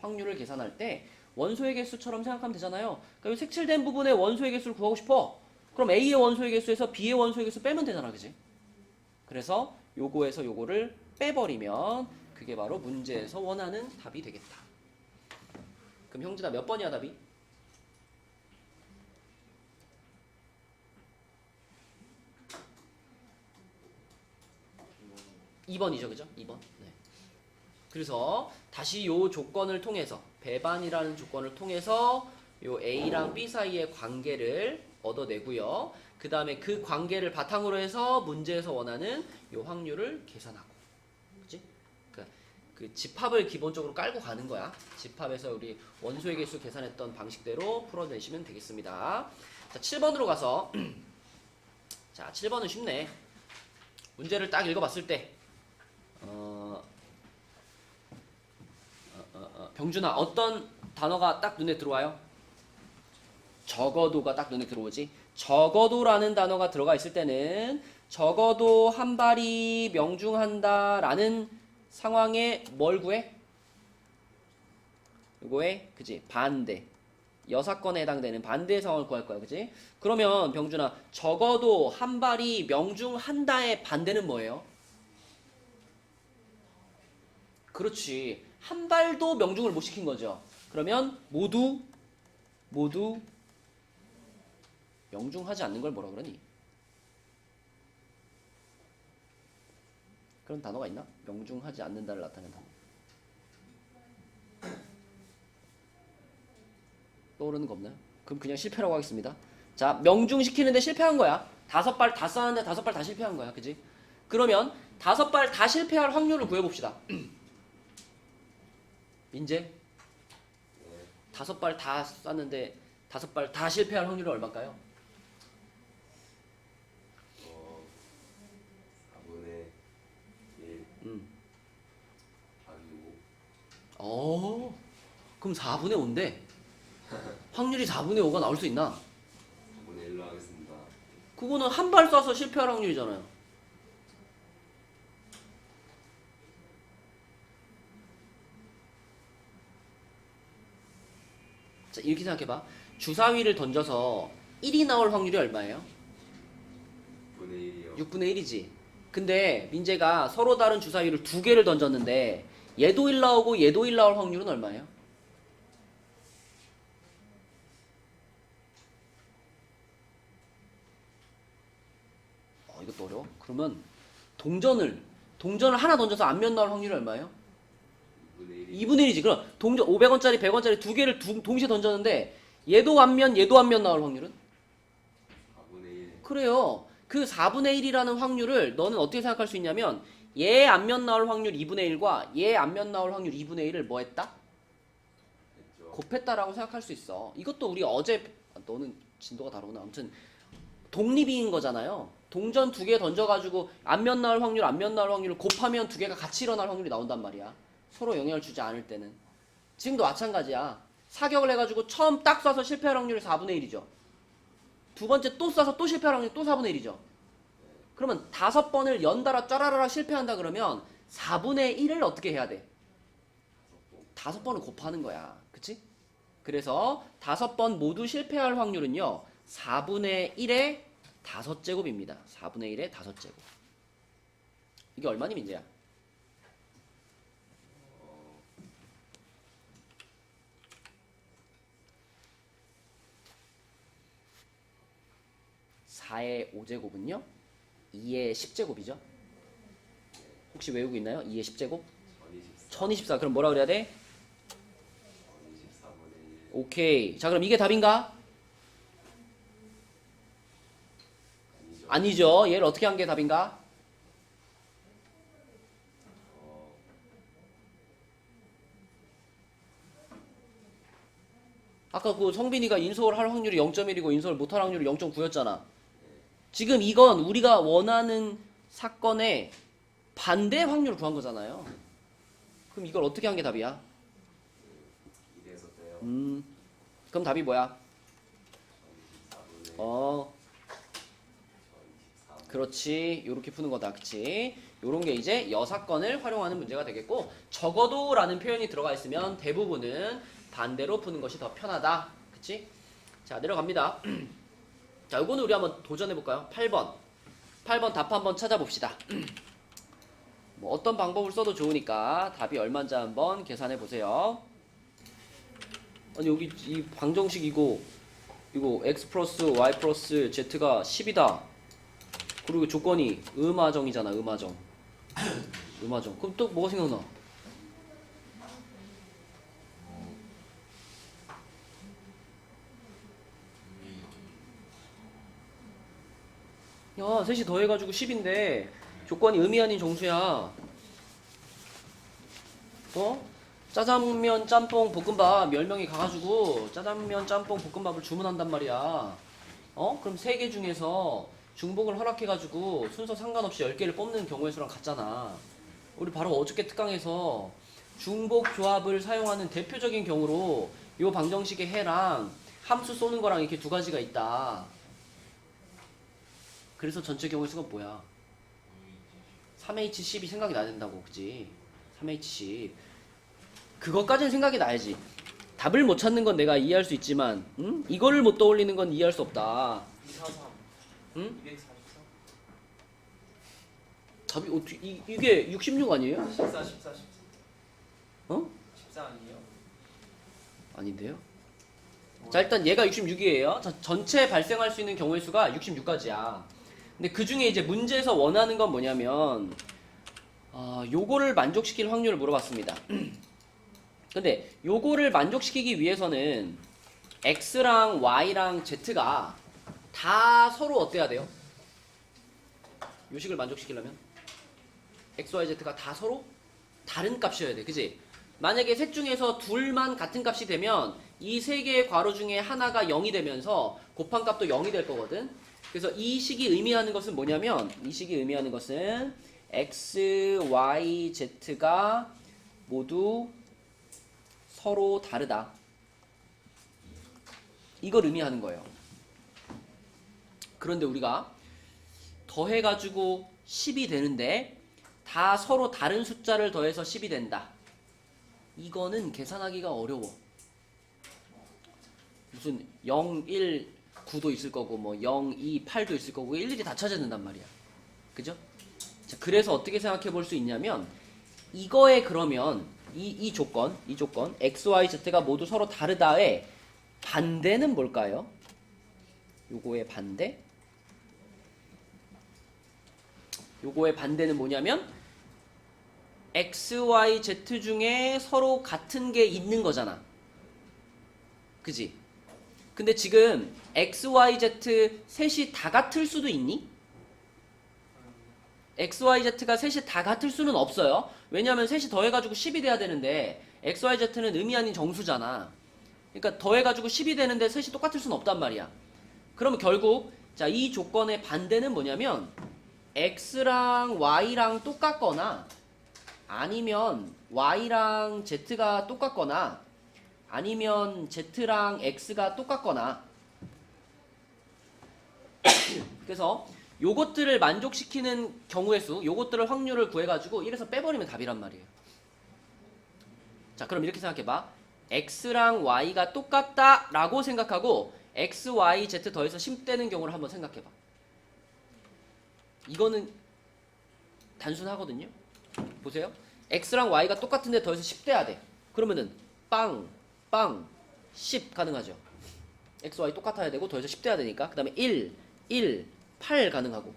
확률을 계산할 때 원소의 개수처럼 생각하면 되잖아요. 그러니까 이 색칠된 부분의 원소의 개수를 구하고 싶어. 그럼 A의 원소의 개수에서 B의 원소의 개수 빼면 되잖아. 그치? 그래서 요거에서 요거를 빼버리면 그게 바로 문제에서 원하는 답이 되겠다. 그럼 형진아 몇 번이야 답이? 2번이죠, 그죠? 2번. 네. 그래서 다시 요 조건을 통해서 배반이라는 조건을 통해서 요 A랑 B 사이의 관계를 얻어내고요. 그 다음에 그 관계를 바탕으로 해서 문제에서 원하는 요 확률을 계산하고, 그치? 그 집합을 기본적으로 깔고 가는 거야. 집합에서 우리 원소의 개수 계산했던 방식대로 풀어내시면 되겠습니다. 자, 7번으로 가서 자, 7번은 쉽네. 문제를 딱 읽어봤을 때 병준아, 어떤 단어가 딱 눈에 들어와요? 적어도가 딱 눈에 들어오지. 적어도라는 단어가 들어가 있을 때는 적어도 한 발이 명중한다 라는 상황에 뭘 구해? 이거에 그지? 반대. 여사건에 해당되는 반대의 상황을 구할 거야. 그지? 그러면 병준아, 적어도 한 발이 명중한다의 반대는 뭐예요? 그렇지. 한 발도 명중을 못 시킨 거죠. 그러면 모두 명중하지 않는 걸 뭐라 그러니? 그런 단어가 있나? 명중하지 않는다를 나타내는 단어. 떠오르는 거 없나요? 그럼 그냥 실패라고 하겠습니다. 자, 명중시키는데 실패한 거야. 5발 다 쐈는데 5발 다 실패한 거야. 그지? 그러면 5발 다 실패할 확률을 구해봅시다. 민재? 5발 다 쐈는데 5발 다 실패할 확률은 얼마일까요? 4분의 1 4분의 5. 그럼 4분의 5인데 확률이 4분의 5가 나올 수 있나? 4분의 1로 하겠습니다. 그거는 한 발 쏴서 실패할 확률이잖아요. 자, 이렇게 생각해봐. 주사위를 던져서 1이 나올 확률이 얼마예요? 6분의 1이요. 6분의 1이지. 근데 민재가 서로 다른 주사위를 2개를 던졌는데 얘도 1 나오고 얘도 1 나올 확률은 얼마예요? 그러면 동전을 하나 던져서 앞면 나올 확률이 얼마예요? 2분의 1이 2분의 1이지. 그럼 동전 500원짜리 100원짜리 두 개를 동시에 던졌는데 얘도 앞면 나올 확률은? 4분의 1. 그래요. 그 4분의 1이라는 확률을 너는 어떻게 생각할 수 있냐면 얘 앞면 나올 확률 2분의 1과 얘 앞면 나올 확률 2분의 1을 뭐 했다? 했죠. 곱했다라고 생각할 수 있어. 이것도 우리 어제 너는 진도가 다르구나. 아무튼 독립인 거잖아요. 동전 두 개 던져가지고 앞면 나올 확률을 곱하면 두 개가 같이 일어날 확률이 나온단 말이야. 서로 영향을 주지 않을 때는. 지금도 마찬가지야. 사격을 해가지고 처음 딱 쏴서 실패할 확률이 4분의 1이죠. 두 번째 또 쏴서 또 실패할 확률이 또 4분의 1이죠. 그러면 5번을 연달아 짜라라라 실패한다 그러면 4분의 1을 어떻게 해야 돼? 5번을 곱하는 거야. 그치? 그래서 5번 모두 실패할 확률은요. 4분의 1의 5제곱입니다. 4분의 1의 5제곱. 이게 얼마니 민재야? 4의 5제곱은요? 2의 10제곱이죠? 혹시 외우고 있나요? 2의 10제곱? 1024. 그럼 뭐라 그래야 돼? 1024분의 1. 오케이. 자, 그럼 이게 답인가? 아니죠. 아니죠. 얘를 어떻게 한 게 답인가? 아까 그 성빈이가 인서울 할 확률이 0.1이고 인서울 못할 확률이 0.9였잖아. 지금 이건 우리가 원하는 사건의 반대 확률을 구한 거잖아요. 그럼 이걸 어떻게 한 게 답이야? 이래서 떼요. 그럼 답이 뭐야? 1024분의 그렇지. 요렇게 푸는 거다. 그치? 요런 게 이제 여사건을 활용하는 문제가 되겠고, 적어도 라는 표현이 들어가 있으면 대부분은 반대로 푸는 것이 더 편하다. 그치? 자, 내려갑니다. 자, 요거는 우리 한번 도전해볼까요? 8번. 8번 답 한번 찾아봅시다. 뭐 어떤 방법을 써도 좋으니까 답이 얼마인지 한번 계산해 보세요. 아니, 여기 이 방정식 이거 x 플러스 y 플러스 z가 10이다. 그리고 조건이 음하정이잖아. 음하정. 그럼 또 뭐가 생각나? 야, 셋이 더해가지고 10인데 조건이 음이 아닌 정수야. 어? 짜장면, 짬뽕, 볶음밥 10명이 가가지고 짜장면, 짬뽕, 볶음밥을 주문한단 말이야. 어? 그럼 3개 중에서 중복을 허락해가지고 순서 상관없이 10개를 뽑는 경우의 수랑 같잖아. 우리 바로 어저께 특강에서 중복 조합을 사용하는 대표적인 경우로 요 방정식의 해랑 함수 쏘는 거랑 이렇게 두 가지가 있다. 그래서 전체 경우의 수가 뭐야? 3H10이 생각이 나야 된다고. 그치? 3H10. 그것까지는 생각이 나야지. 답을 못 찾는 건 내가 이해할 수 있지만, 응? 이거를 못 떠올리는 건 이해할 수 없다. 243. 응? 244. 답이 어떻게 이게 66 아니에요? 14, 14, 14. 어? 14 아니에요? 아닌데요? 자, 일단 얘가 66이에요. 자, 전체 발생할 수 있는 경우의 수가 66가지야. 근데 그 중에 이제 문제에서 원하는 건 뭐냐면, 요거를 만족시킬 확률을 물어봤습니다. 근데 요거를 만족시키기 위해서는 x랑 y랑 z가 다 서로 어때야 돼요? 요식을 만족시키려면 x, y, z가 다 서로 다른 값이어야 돼. 그지? 만약에 셋 중에서 둘만 같은 값이 되면 이 세 개의 괄호 중에 하나가 0이 되면서 곱한 값도 0이 될 거거든. 그래서 이 식이 의미하는 것은 뭐냐면, 이 식이 의미하는 것은 x, y, z가 모두 서로 다르다. 이걸 의미하는 거예요. 그런데 우리가 더해가지고 10이 되는데 다 서로 다른 숫자를 더해서 10이 된다. 이거는 계산하기가 어려워. 무슨 0, 1, 9도 있을 거고 뭐 0, 2, 8도 있을 거고 일일이 다 찾아야 된단 말이야. 그죠? 자, 그래서 어떻게 생각해 볼 수 있냐면, 이거에 그러면 이 조건 x, y, z가 모두 서로 다르다의 반대는 뭘까요? 요거의 반대? 요거의 반대는 뭐냐면 x, y, z 중에 서로 같은 게 있는 거잖아. 그지? 근데 지금 x, y, z 셋이 다 같을 수도 있니? x, y, z가 셋이 다 같을 수는 없어요. 왜냐면 셋이 더해가지고 10이 돼야 되는데 x, y, z는 의미 아닌 정수잖아. 그러니까 더해가지고 10이 되는데 셋이 똑같을 수는 없단 말이야. 그러면 결국 자, 이 조건의 반대는 뭐냐면 x랑 y랑 똑같거나 아니면 y랑 z가 똑같거나 아니면 z랑 x가 똑같거나 그래서 요것들을 만족시키는 경우의 수, 요것들을 확률을 구해가지고 1에서 빼버리면 답이란 말이에요. 자, 그럼 이렇게 생각해봐. x랑 y가 똑같다 라고 생각하고 x, y, z 더해서 10 되는 경우를 한번 생각해봐. 이거는 단순하거든요. 보세요. x랑 y가 똑같은데 더해서 10 돼야 돼. 그러면은 빵, 10 가능하죠. x, y 똑같아야 되고 더해서 10 돼야 되니까. 그 다음에 1, 8 가능하고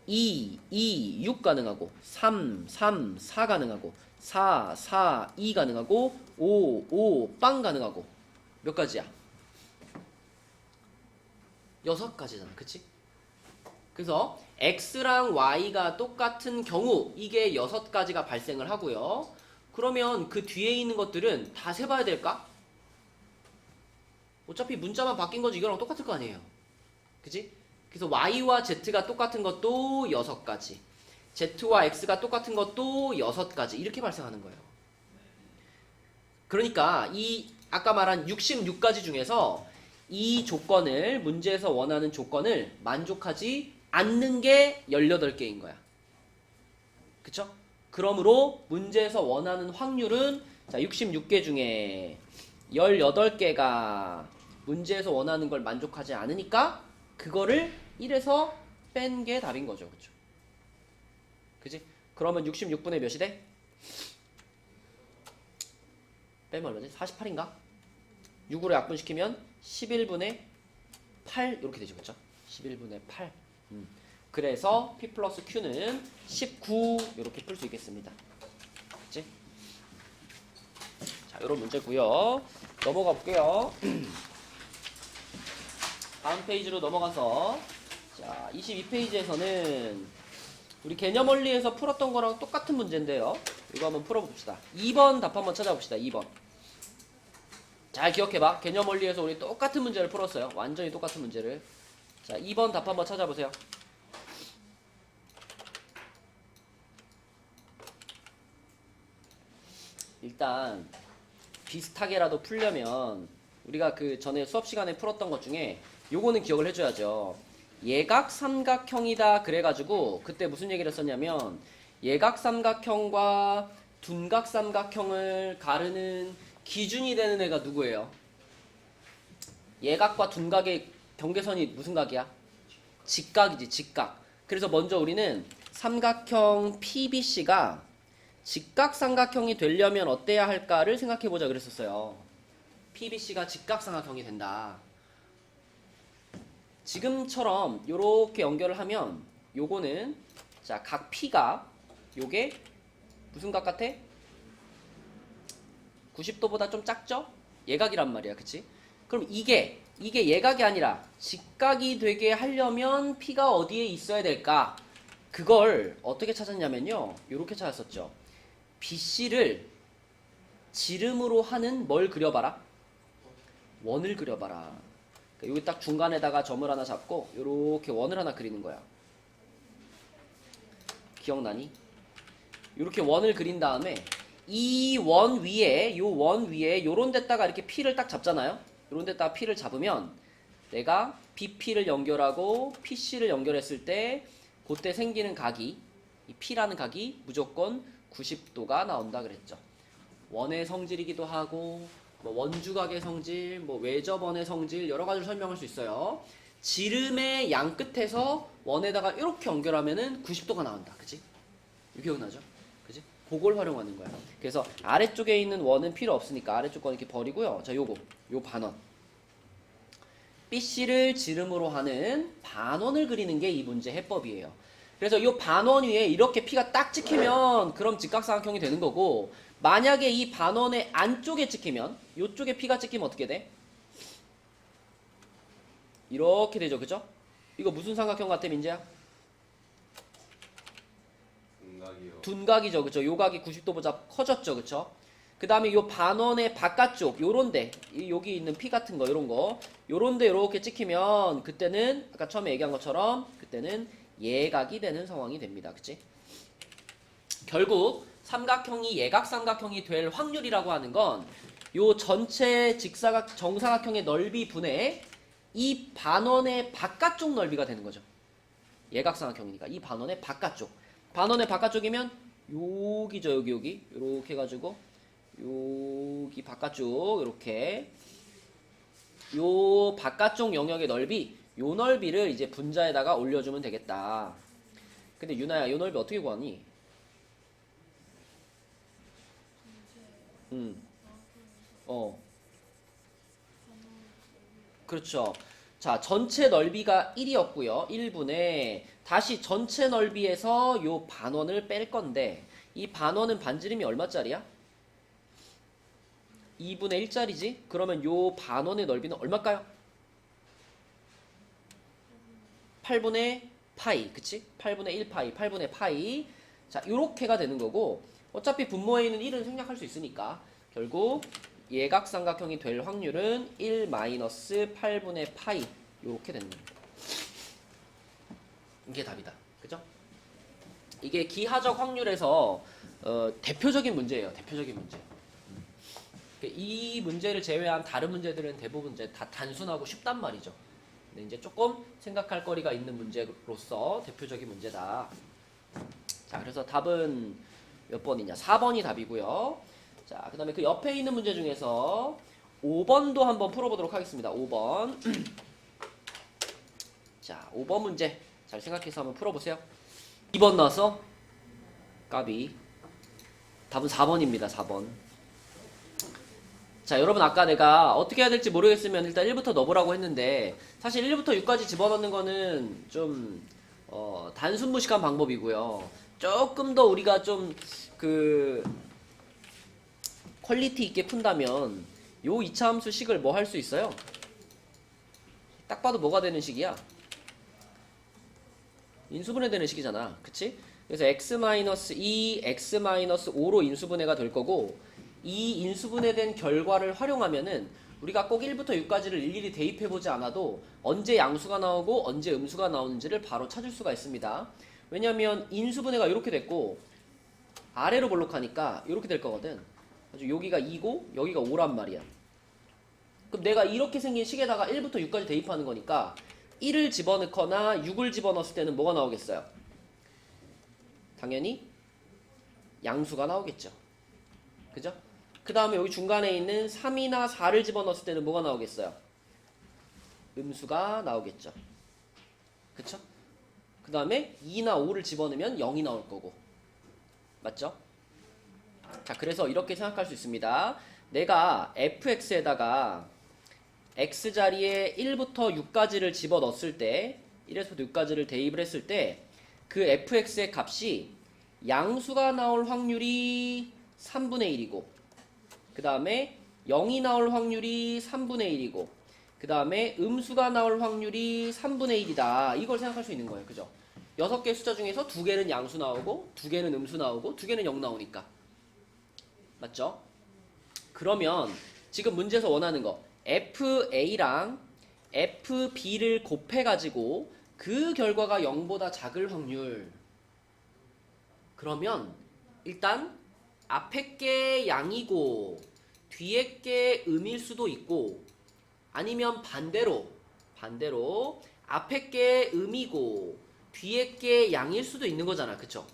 2, 6 가능하고 3, 4 가능하고 4, 2 가능하고 5, 빵 가능하고 몇 가지야? 6가지잖아. 그치? 그래서 x랑 y가 똑같은 경우 이게 6가지가 발생을 하고요. 그러면 그 뒤에 있는 것들은 다 세봐야 될까? 어차피 문자만 바뀐 거지 이거랑 똑같을 거 아니에요. 그치? 그래서 y와 z가 똑같은 것도 6가지, z와 x가 똑같은 것도 6가지 이렇게 발생하는 거예요. 그러니까 이 아까 말한 66가지 중에서 이 조건을 문제에서 원하는 조건을 만족하지 않는 게 18개인 거야. 그쵸? 그러므로 문제에서 원하는 확률은 자 66개 중에 18개가 문제에서 원하는 걸 만족하지 않으니까 그거를 1에서 뺀 게 답인 거죠. 그쵸? 그지? 그러면 66분의 몇이 돼? 빼면 얼마지? 48인가? 6으로 약분시키면 11분의 8 이렇게 되죠. 그쵸? 11분의 8 그래서 P 플러스 Q는 19 이렇게 풀 수 있겠습니다. 그치? 자, 이런 문제고요. 넘어가 볼게요. 다음 페이지로 넘어가서 자 22페이지에서는 우리 개념 원리에서 풀었던 거랑 똑같은 문제인데요. 이거 한번 풀어봅시다. 2번 답 한번 찾아봅시다. 2번. 잘 기억해봐. 개념 원리에서 우리 똑같은 문제를 풀었어요. 완전히 똑같은 문제를. 자 2번 답 한번 찾아보세요. 일단 비슷하게라도 풀려면 우리가 그 전에 수업 시간에 풀었던 것 중에 요거는 기억을 해줘야죠. 예각 삼각형이다 그래가지고 그때 무슨 얘기를 했었냐면 예각 삼각형과 둔각 삼각형을 가르는 기준이 되는 애가 누구예요? 예각과 둔각의 경계선이 무슨 각이야? 직각이지, 직각. 그래서 먼저 우리는 삼각형 PBC가 직각 삼각형이 되려면 어때야 할까를 생각해보자 그랬었어요. PBC가 직각 삼각형이 된다. 지금처럼 요렇게 연결을 하면 요거는 자, 각 P가 요게 무슨 각 같아? 90도보다 좀 작죠? 예각이란 말이야. 그치? 그럼 이게 예각이 아니라 직각이 되게 하려면 P가 어디에 있어야 될까? 그걸 어떻게 찾았냐면요. 요렇게 찾았었죠. BC를 지름으로 하는 뭘 그려봐라? 원을 그려봐라. 여기 딱 중간에다가 점을 하나 잡고 요렇게 원을 하나 그리는 거야. 기억나니? 요렇게 원을 그린 다음에 이 원 위에 요 원 위에 요런 데다가 이렇게 P를 딱 잡잖아요. 요런 데다가 P를 잡으면 내가 BP를 연결하고 PC를 연결했을 때 그때 생기는 각이 이 P라는 각이 무조건 90도가 나온다 그랬죠. 원의 성질이기도 하고 뭐 원주각의 성질, 뭐 외접원의 성질 여러 가지를 설명할 수 있어요. 지름의 양 끝에서 원에다가 이렇게 연결하면은 90도가 나온다. 그치? 기억나죠? 그치? 그걸 활용하는 거야. 그래서 아래쪽에 있는 원은 필요 없으니까 아래쪽 건 이렇게 버리고요. 자, 요거. 요 반원. BC를 지름으로 하는 반원을 그리는 게 이 문제 해법이에요. 그래서 이 반원 위에 이렇게 P가 딱 찍히면 그럼 직각삼각형이 되는 거고, 만약에 이 반원의 안쪽에 찍히면, 이쪽에 P가 찍히면 어떻게 돼? 이렇게 되죠, 그죠? 이거 무슨 삼각형 같아, 민재야? 공각이요. 둔각이죠, 그죠? 요 각이 90도보다 커졌죠, 그죠? 그 다음에 요 반원의 바깥쪽, 요런데, 여기 있는 P 같은 거, 요런 거, 요런데 요렇게 찍히면, 그때는, 아까 처음에 얘기한 것처럼, 그때는 예각이 되는 상황이 됩니다, 그치? 결국, 삼각형이 예각삼각형이 될 확률이라고 하는 건, 요 전체 직사각, 정사각형의 넓이 분의 이 반원의 바깥쪽 넓이가 되는 거죠. 예각삼각형이니까, 이 반원의 바깥쪽. 반원의 바깥쪽이면, 여기죠, 여기. 요렇게 해가지고, 여기 바깥쪽 이렇게 요 바깥쪽 영역의 넓이, 요 넓이를 이제 분자에다가 올려주면 되겠다. 근데 유나야, 요 넓이 어떻게 구하니? 그렇죠. 자, 전체 넓이가 1이었고요. 1분의 다시 전체 넓이에서 요 반원을 뺄 건데, 이 반원은 반지름이 얼마짜리야? 2분의 1짜리지? 그러면 요 반원의 넓이는 얼마일까요? 8분의 파이, 그치? 8분의 1 파이, 8분의 파이. 자, 요렇게가 되는 거고, 어차피 분모에 있는 1은 생략할 수 있으니까, 결국 예각삼각형이 될 확률은 1-8분의 파이, 요렇게 되는 겁니다. 이게 답이다. 그죠? 이게 기하적 확률에서 대표적인 문제예요. 대표적인 문제. 이 문제를 제외한 다른 문제들은 대부분 이제 다 단순하고 쉽단 말이죠. 근데 이제 조금 생각할 거리가 있는 문제로서 대표적인 문제다. 자, 그래서 답은 몇 번이냐? 4번이 답이고요. 자, 그 다음에 그 옆에 있는 문제 중에서 5번도 한번 풀어보도록 하겠습니다. 5번. 자, 5번 문제 잘 생각해서 한번 풀어보세요. 2번 나와서 까비. 답은 4번입니다. 4번. 자, 여러분 아까 내가 어떻게 해야 될지 모르겠으면 일단 1부터 넣어보라고 했는데, 사실 1부터 6까지 집어넣는 거는 좀 단순 무식한 방법이고요. 조금 더 우리가 좀 퀄리티 있게 푼다면 요 이차함수 식을 뭐 할 수 있어요? 딱 봐도 뭐가 되는 식이야? 인수분해 되는 식이잖아. 그치? 그래서 x-2, x-5로 인수분해가 될 거고, 이 인수분해된 결과를 활용하면은 우리가 꼭 1부터 6까지를 일일이 대입해보지 않아도 언제 양수가 나오고 언제 음수가 나오는지를 바로 찾을 수가 있습니다. 왜냐면 인수분해가 이렇게 됐고 아래로 볼록하니까 이렇게 될 거거든. 그래서 여기가 2고 여기가 5란 말이야. 그럼 내가 이렇게 생긴 식에다가 1부터 6까지 대입하는 거니까 1을 집어넣거나 6을 집어넣었을 때는 뭐가 나오겠어요? 당연히 양수가 나오겠죠. 그죠? 그 다음에 여기 중간에 있는 3이나 4를 집어넣었을 때는 뭐가 나오겠어요? 음수가 나오겠죠. 그쵸? 그 다음에 2나 5를 집어넣으면 0이 나올 거고. 맞죠? 자, 그래서 이렇게 생각할 수 있습니다. 내가 fx에다가 x 자리에 1부터 6까지를 집어넣었을 때, 1에서부터 6까지를 대입을 했을 때 그 fx의 값이 양수가 나올 확률이 3분의 1이고, 그 다음에 0이 나올 확률이 3분의 1이고, 그 다음에 음수가 나올 확률이 3분의 1이다. 이걸 생각할 수 있는 거예요. 그죠? 6개의 숫자 중에서 2개는 양수 나오고 2개는 음수 나오고 2개는 0 나오니까. 맞죠? 그러면 지금 문제에서 원하는 거 FA랑 FB를 곱해가지고 그 결과가 0보다 작을 확률. 그러면 일단 앞에 게 양이고 뒤에 게 음일 수도 있고, 아니면 반대로 앞에 게 음이고 뒤에 게 양일 수도 있는 거잖아. 그쵸?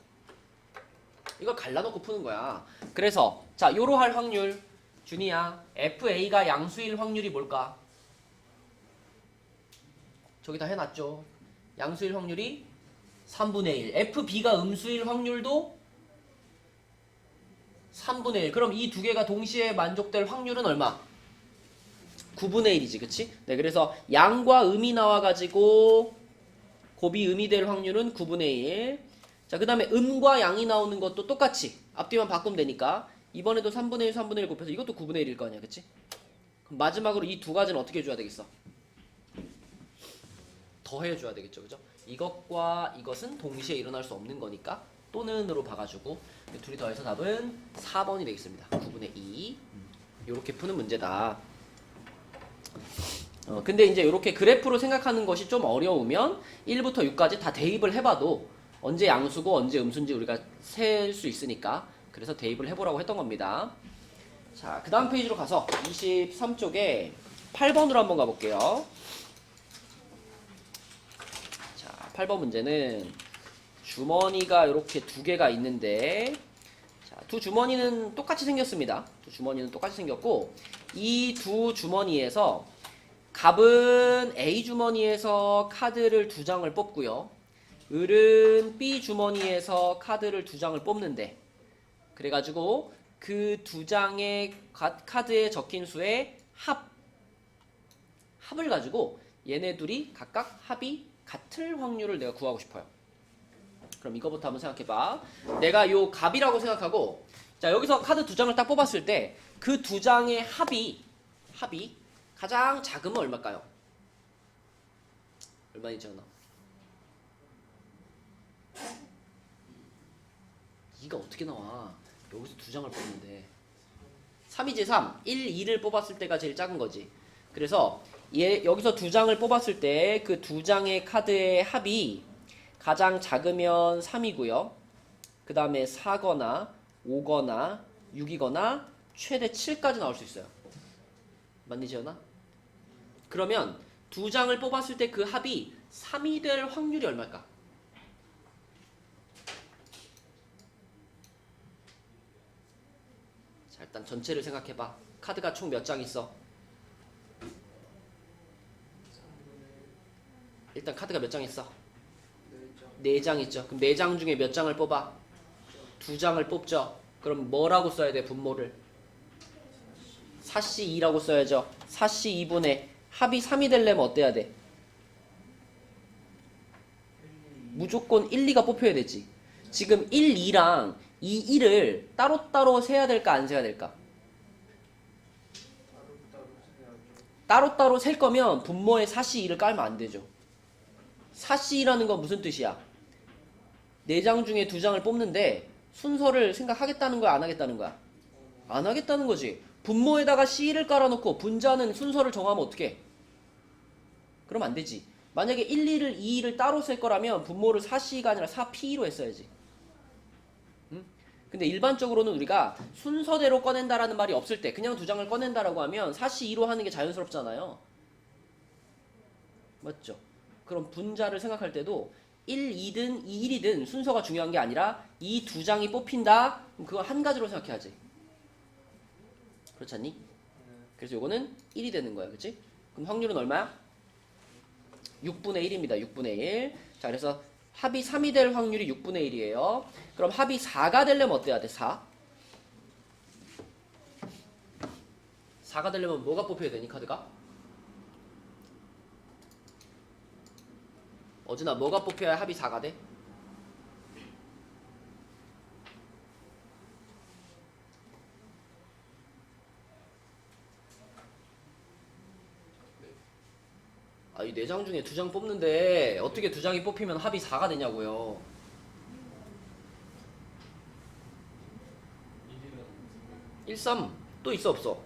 이걸 갈라놓고 푸는 거야. 그래서 자, 요로 할 확률 준이야, FA가 양수일 확률이 뭘까? 저기 다 해놨죠. 양수일 확률이 3분의 1. FB가 음수일 확률도 3분의 1. 그럼 이 두 개가 동시에 만족될 확률은 얼마? 9분의 1이지. 그치? 네, 그래서 양과 음이 나와가지고 곱이 음이 될 확률은 9분의 1. 자, 그 다음에 음과 양이 나오는 것도 똑같이 앞뒤만 바꾸면 되니까 이번에도 3분의 1, 3분의 1 곱해서 이것도 9분의 1일 거 아니야, 그치? 그럼 마지막으로 이 두 가지는 어떻게 해줘야 되겠어? 더해줘야 되겠죠, 그죠? 이것과 이것은 동시에 일어날 수 없는 거니까 또는으로 봐가지고 둘이 더해서 답은 4번이 되겠습니다. 9분의 2. 이렇게 푸는 문제다. 근데 이제 이렇게 그래프로 생각하는 것이 좀 어려우면 1부터 6까지 다 대입을 해봐도 언제 양수고 언제 음수인지 우리가 셀 수 있으니까 그래서 대입을 해보라고 했던 겁니다. 자, 그 다음 페이지로 가서 23쪽에 8번으로 한번 가볼게요. 자, 8번 문제는 주머니가 이렇게 두 개가 있는데, 자, 두 주머니는 똑같이 생겼습니다. 두 주머니는 똑같이 생겼고, 이 두 주머니에서 갑은 A 주머니에서 카드를 2장을 뽑고요. 을은 B 주머니에서 카드를 2장을 뽑는데, 그래가지고 그 2장의 카드에 적힌 수의 합을 가지고 얘네 둘이 각각 합이 같을 확률을 내가 구하고 싶어요. 그럼 이거부터 한번 생각해봐. 내가 요 갑이라고 생각하고, 자, 여기서 카드 2장을 딱 뽑았을 때 그 2장의 합이 가장 작으면 얼마일까요? 얼마인지 않나? 2가 어떻게 나와? 여기서 2장을 뽑는데 3이지 3. 1, 2를 뽑았을 때가 제일 작은 거지. 그래서 여기서 2장을 뽑았을 때 그 2장의 카드의 합이 가장 작으면 3이고요. 그 다음에 4거나 5거나 6이거나 최대 7까지 나올 수 있어요. 맞니, 지연아? 그러면 2장을 뽑았을 때 그 합이 3이 될 확률이 얼마일까? 자, 일단 전체를 생각해봐. 카드가 총 몇 장 있어? 일단 카드가 몇 장 있어? 4장 있죠. 그럼 4장 중에 몇 장을 뽑아? 2장을 뽑죠. 그럼 뭐라고 써야 돼, 분모를? 4C2라고 써야죠. 4C2분의 합이 3이 되려면 어때야 돼? 무조건 1, 2가 뽑혀야 되지. 지금 1, 2랑 2, 1을 따로따로 세야 될까 안 세야 될까? 따로따로 셀 거면 분모에 4C2를 깔면 안 되죠. 4C2라는 건 무슨 뜻이야? 4장 중에 2장을 뽑는데 순서를 생각하겠다는 거야, 안 하겠다는 거야? 안 하겠다는 거지. 분모에다가 C를 깔아놓고 분자는 순서를 정하면 어떡해? 그럼 안 되지. 만약에 1, 2를 2, 2를 따로 셀 거라면 분모를 4C가 아니라 4P로 했어야지. 응? 근데 일반적으로는 우리가 순서대로 꺼낸다라는 말이 없을 때 그냥 2장을 꺼낸다라고 하면 4C2로 하는 게 자연스럽잖아요. 맞죠? 그럼 분자를 생각할 때도 1, 2든 2, 1이든 순서가 중요한 게 아니라 이 2장이 뽑힌다? 그럼 그거 한 가지로 생각해야지. 그렇지 않니? 그래서 요거는 1이 되는 거야. 그치? 그럼 확률은 얼마야? 6분의 1입니다. 6분의 1. 자, 그래서 합이 3이 될 확률이 6분의 1이에요. 그럼 합이 4가 되려면 어때야 돼? 4. 4가 되려면 뭐가 뽑혀야 되니, 카드가? 어진아, 뭐가 뽑혀야 합이 4가 돼? 아, 이 4장 중에 2장 뽑는데 어떻게 2장이 뽑히면 합이 4가 되냐고요. 1, 3. 또 있어, 없어?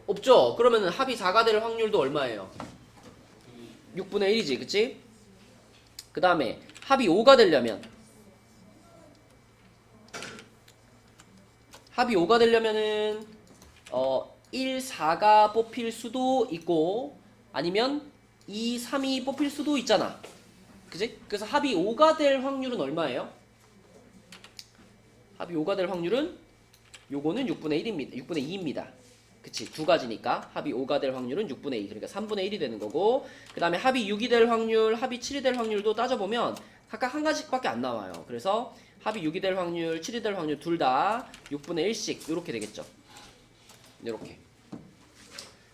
없죠? 그러면 합이 4가 될 확률도 얼마예요? 6분의 1이지, 그치? 그 다음에 합이 5가 되려면 합이5가 되려면은 1, 4가 뽑힐 수도 있고 아니면 2, 3이 뽑힐 수도 있잖아. 그치? 그래서 합이 5가 될 확률은 얼마예요? 합이 5가 될 확률은 요거는 6분의 1입니다. 6분의 2입니다. 그치? 두 가지니까 합이 5가 될 확률은 6분의 2. 그러니까 3분의 1이 되는 거고, 그 다음에 합이 6이 될 확률, 합이 7이 될 확률도 따져보면 각각 한 가지밖에 안 나와요. 그래서 합이 6이 될 확률, 7이 될 확률 둘 다 6분의 1씩 이렇게 되겠죠. 이렇게.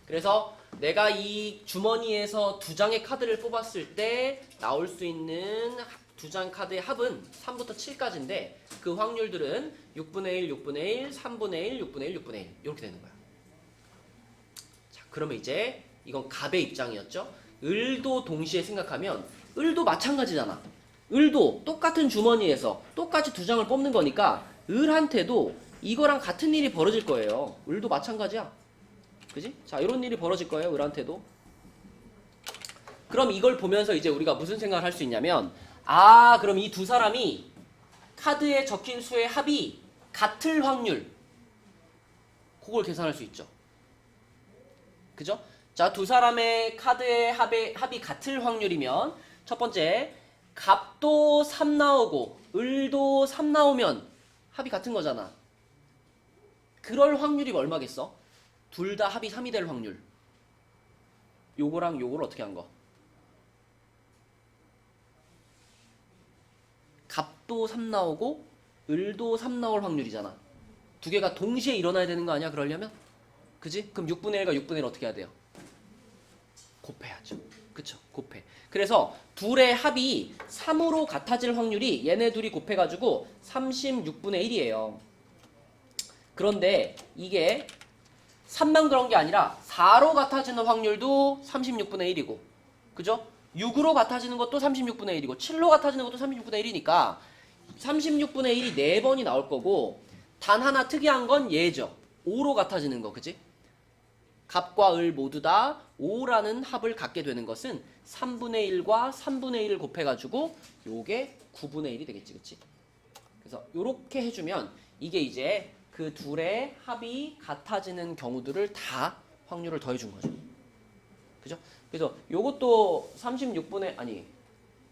그래서 내가 이 주머니에서 두 장의 카드를 뽑았을 때 나올 수 있는 두 장 카드의 합은 3부터 7까지인데 그 확률들은 6분의 1, 6분의 1, 3분의 1, 6분의 1, 6분의 1 이렇게 되는 거야. 자, 그러면 이제 이건 갑의 입장이었죠. 을도 동시에 생각하면 을도 마찬가지잖아. 을도 똑같은 주머니에서 똑같이 두 장을 뽑는 거니까 을한테도 이거랑 같은 일이 벌어질 거예요. 을도 마찬가지야. 그지? 자, 이런 일이 벌어질 거예요. 을한테도. 그럼 이걸 보면서 이제 우리가 무슨 생각을 할 수 있냐면 그럼 이 두 사람이 카드에 적힌 수의 합이 같을 확률 그걸 계산할 수 있죠. 그죠? 자, 두 사람의 카드의 합이 같을 확률이면 첫 번째 갑도 3 나오고 을도 3 나오면 합이 같은 거잖아. 그럴 확률이 얼마겠어? 둘 다 합이 3이 될 확률. 요거랑 요걸 어떻게 한 거? 갑도 3 나오고 을도 3 나올 확률이잖아. 두 개가 동시에 일어나야 되는 거 아니야? 그러려면? 그지? 그럼 6분의 1과 6분의 1 어떻게 해야 돼요? 곱해야죠. 그쵸? 곱해. 그래서 둘의 합이 3으로 같아질 확률이 얘네 둘이 곱해가지고 36분의 1이에요. 그런데 이게 3만 그런 게 아니라 4로 같아지는 확률도 36분의 1이고 그죠? 6으로 같아지는 것도 36분의 1이고 7로 같아지는 것도 36분의 1이니까 36분의 1이 4번이 나올 거고 단 하나 특이한 건 얘죠. 5로 같아지는 거 그지? 갑과 을 모두 다 5라는 합을 갖게 되는 것은 3분의 1과 3분의 1을 곱해가지고 요게 9분의 1이 되겠지 그치? 그래서 요렇게 해주면 이게 이제 그 둘의 합이 같아지는 경우들을 다 확률을 더해준 거죠. 그죠? 그래서 요것도 36분의 아니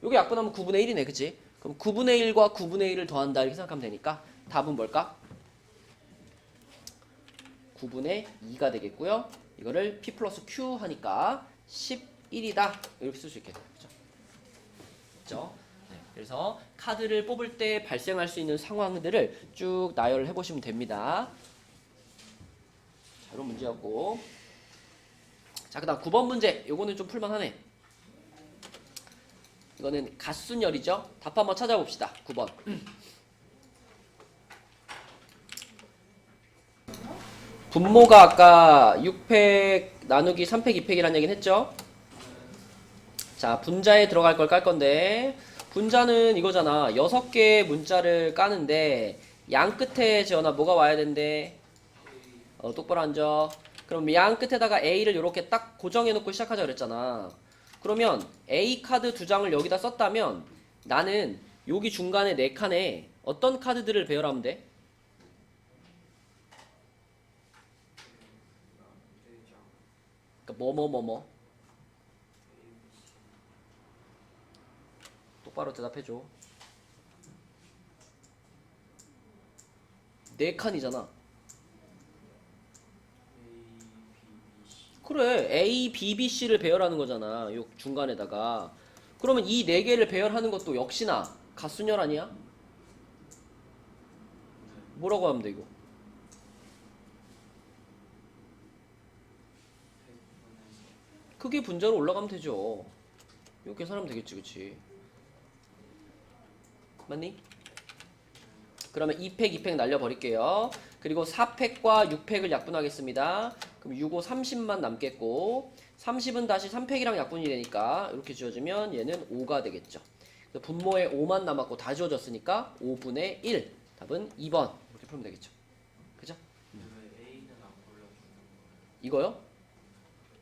요게 약분하면 9분의 1이네 그치? 그럼 9분의 1과 9분의 1을 더한다 이렇게 생각하면 되니까 답은 뭘까? 9분의 2가 되겠고요. 이거를 P 플러스 Q 하니까 11이다 이렇게 쓸 수 있겠네요. 그죠? 그죠? 네, 그래서 카드를 뽑을 때 발생할 수 있는 상황들을 쭉 나열을 해보시면 됩니다. 자, 이런 문제였고 자, 그 다음 9번 문제 요거는 좀 풀만하네. 이거는 갓순열이죠. 답 한번 찾아봅시다. 9번 분모가 아까 6팩 나누기 3팩 2팩이라는 얘기는 했죠. 자, 분자에 들어갈 걸 깔 건데 분자는 이거잖아. 6개의 문자를 까는데 양 끝에 지어나 뭐가 와야 된대? 똑바로 앉아. 그럼 양 끝에다가 A를 이렇게 딱 고정해 놓고 시작하자 그랬잖아. 그러면 A 카드 2장을 여기다 썼다면 나는 여기 중간에 4칸에 어떤 카드들을 배열하면 돼? 그러니까 뭐 똑바로 대답해줘. 4칸이잖아. 그래, A, B, B, C를 배열하는 거잖아. 요 중간에다가. 그러면 이 4개를 배열하는 것도 역시나 갓순열 아니야? 뭐라고 하면 돼 이거? 크게 분자로 올라가면 되죠. 이렇게 계산하면 되겠지, 그치? 맞니? 그러면 2팩, 2팩 날려버릴게요. 그리고 4팩과 6팩을 약분하겠습니다. 그럼 6, 5, 30만 남겠고 30은 다시 3팩이랑 약분이 되니까 이렇게 지워주면 얘는 5가 되겠죠. 그래서 분모에 5만 남았고 다 지워졌으니까 5분의 1. 답은 2번. 이렇게 풀면 되겠죠. 그죠? 이거요?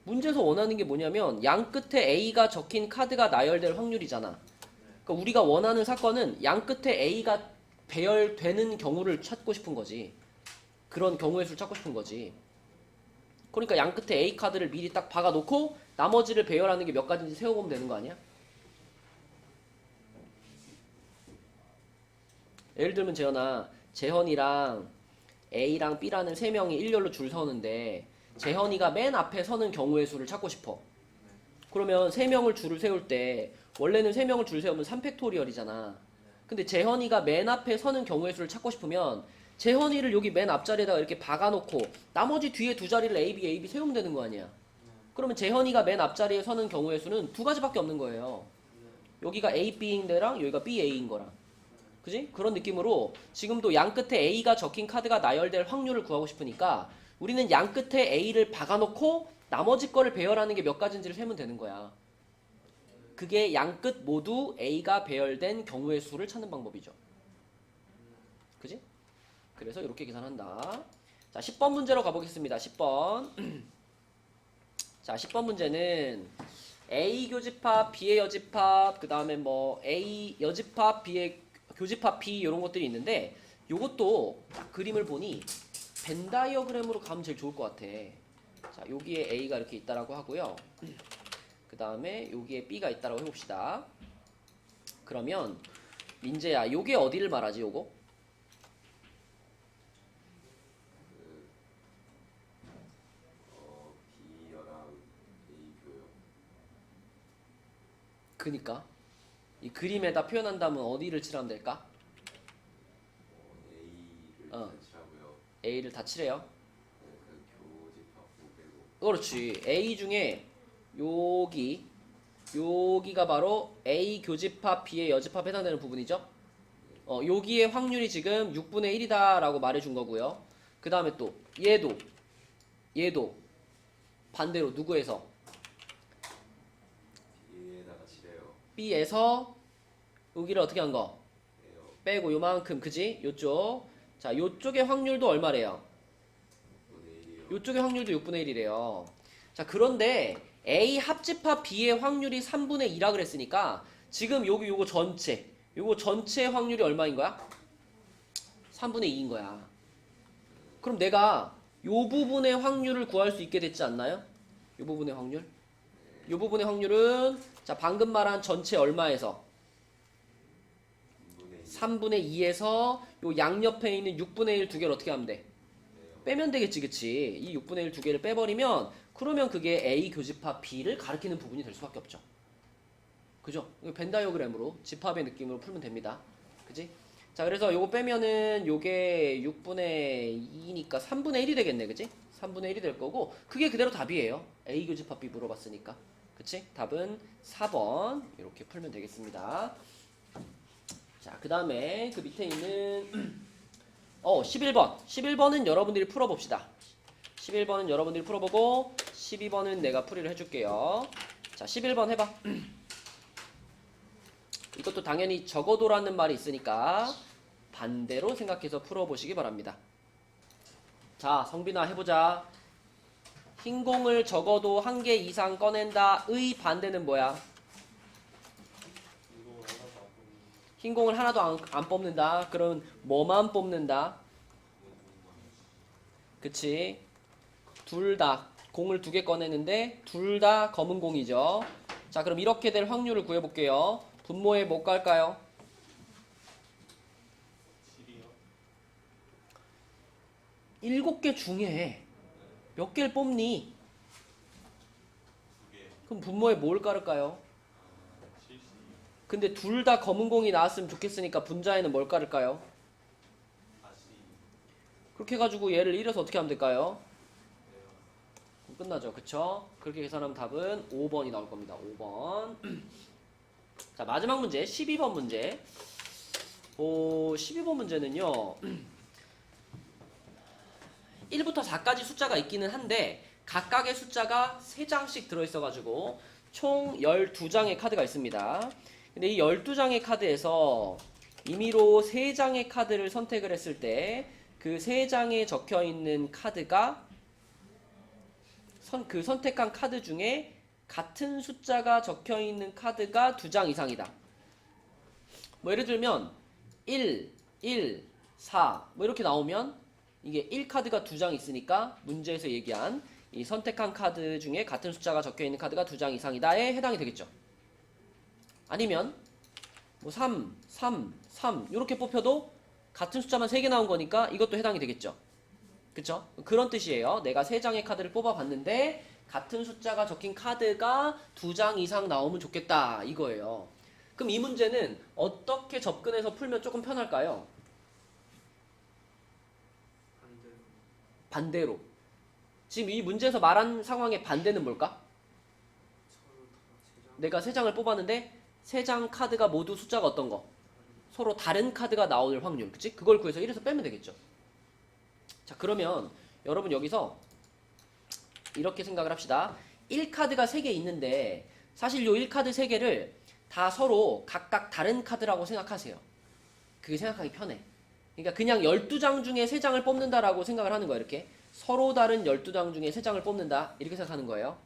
문제에서 원하는 게 뭐냐면 양 끝에 A가 적힌 카드가 나열될 확률이잖아. 그러니까 우리가 원하는 사건은 양 끝에 A가 배열되는 경우를 찾고 싶은 거지. 그런 경우의 수를 찾고 싶은 거지. 그러니까 양 끝에 A 카드를 미리 딱 박아놓고 나머지를 배열하는 게 몇 가지인지 세워보면 되는 거 아니야? 예를 들면 재현이랑 A랑 B라는 3명이 일렬로 줄 서는데 재현이가 맨 앞에 서는 경우의 수를 찾고 싶어. 그러면 3명을 줄을 세울 때 원래는 3명을 줄 세우면 3팩토리얼이잖아. 근데 재현이가 맨 앞에 서는 경우의 수를 찾고 싶으면 재현이를 여기 맨 앞자리에다가 이렇게 박아놓고 나머지 뒤에 두 자리를 A, B, A, B 세우면 되는 거 아니야. 그러면 재현이가 맨 앞자리에 서는 경우의 수는 두 가지밖에 없는 거예요. 여기가 A, B인 데랑 여기가 B, A인 거랑. 그지? 그런 느낌으로 지금도 양 끝에 A가 적힌 카드가 나열될 확률을 구하고 싶으니까 우리는 양 끝에 A를 박아놓고 나머지 거를 배열하는 게 몇 가지인지를 세면 되는 거야. 그게 양 끝 모두 A가 배열된 경우의 수를 찾는 방법이죠. 그지? 그래서 이렇게 계산한다. 자, 10번 문제로 가보겠습니다. 10번. 자, 10번 문제는 A 교집합, B의 여집합, 그 다음에 뭐 A 여집합, B의 교집합 B 이런 것들이 있는데 요것도 딱 그림을 보니 벤 다이어그램으로 가면 제일 좋을 것 같아. 자, 여기에 A가 이렇게 있다라고 하고요. 그 다음에 여기에 B가 있다라고 해봅시다. 그러면 민재야, 요게 어디를 말하지, 요거? B랑 A 교요. 그니까 이 그림에다 표현한다면 어디를 칠하면 될까? A를 어. 같이하고요. A를 다 칠해요. 그 교집합부 빼고. 그렇지. A 중에 여기가 바로 A 교집합 B의 여집합 해당되는 부분이죠. 여기에 확률이 지금 6분의 1이다 라고 말해준 거고요. 그 다음에 또 얘도 반대로 누구에서? B에다가 칠해요. B에서 여기를 어떻게 한 거? 빼요. 빼고 요만큼, 그지? 요쪽. 자, 요쪽의 확률도 얼마래요? 6분의 1이요. 요쪽의 확률도 6분의 1이래요. 자, 그런데 A 합집합 B의 확률이 3분의 2라 그랬으니까 지금 요거 전체 확률이 얼마인 거야? 3분의 2인 거야. 그럼 내가 요 부분의 확률을 구할 수 있게 됐지 않나요? 요 부분의 확률? 요 부분의 확률은 자, 방금 말한 전체 얼마에서? 3분의 2에서 요 양옆에 있는 6분의 1 두 개를 어떻게 하면 돼? 빼면 되겠지, 그치? 이 6분의 1 두 개를 빼버리면 그러면 그게 A 교집합 B를 가리키는 부분이 될 수밖에 없죠. 그죠? 벤 다이어그램으로 집합의 느낌으로 풀면 됩니다. 그지? 자, 그래서 요거 빼면은 요게 6분의 2니까 3분의 1이 되겠네, 그지? 3분의 1이 될 거고 그게 그대로 답이에요. A 교집합 B 물어봤으니까. 그치? 답은 4번 이렇게 풀면 되겠습니다. 자, 그 다음에 그 밑에 있는 11번은 여러분들이 풀어봅시다. 11번은 여러분들이 풀어보고 12번은 내가 풀이를 해줄게요. 자, 11번 해봐. 이것도 당연히 적어도라는 말이 있으니까 반대로 생각해서 풀어보시기 바랍니다. 자, 성빈아 해보자. 흰 공을 적어도 한 개 이상 꺼낸다. 의 반대는 뭐야? 흰 공을 하나도 안 뽑는다. 그럼 뭐만 뽑는다? 그치? 둘 다 공을 두 개 꺼내는데 둘 다 검은 공이죠. 자, 그럼 이렇게 될 확률을 구해볼게요. 분모에 뭐 깔까요? 7개 중에 몇 개를 뽑니? 그럼 분모에 뭘 깔을까요? 근데 둘 다 검은 공이 나왔으면 좋겠으니까 분자에는 뭘 깔을까요? 그렇게 해가지고 얘를 1에서 어떻게 하면 될까요? 끝나죠. 그쵸? 그렇게 계산하면 답은 5번이 나올 겁니다. 5번. 자, 마지막 문제 12번 문제. 12번 문제는요 1부터 4까지 숫자가 있기는 한데 각각의 숫자가 3장씩 들어있어가지고 총 12장의 카드가 있습니다. 근데 이 12장의 카드에서 임의로 3장의 카드를 선택을 했을 때 그 3장에 적혀있는 카드가 그 선택한 카드 중에 같은 숫자가 적혀있는 카드가 2장 이상이다. 뭐 예를 들면 1, 4 뭐 이렇게 나오면 이게 1카드가 2장 있으니까 문제에서 얘기한 이 선택한 카드 중에 같은 숫자가 적혀있는 카드가 2장 이상이다에 해당이 되겠죠. 아니면 뭐 3 이렇게 뽑혀도 같은 숫자만 3개 나온 거니까 이것도 해당이 되겠죠. 그쵸? 그런 뜻이에요. 내가 3장의 카드를 뽑아봤는데 같은 숫자가 적힌 카드가 2장 이상 나오면 좋겠다 이거예요. 그럼 이 문제는 어떻게 접근해서 풀면 조금 편할까요? 반대로. 지금 이 문제에서 말한 상황의 반대는 뭘까? 내가 3장을 뽑았는데 3장 카드가 모두 숫자가 어떤 거? 서로 다른 카드가 나올 확률. 그치? 그걸 구해서 1에서 빼면 되겠죠. 자, 그러면 여러분 여기서 이렇게 생각을 합시다. 1카드가 3개 있는데 사실 요 1카드 3개를 다 서로 각각 다른 카드라고 생각하세요. 그게 생각하기 편해. 그러니까 그냥 12장 중에 3장을 뽑는다라고 생각을 하는 거예요. 이렇게 서로 다른 12장 중에 3장을 뽑는다 이렇게 생각하는 거예요.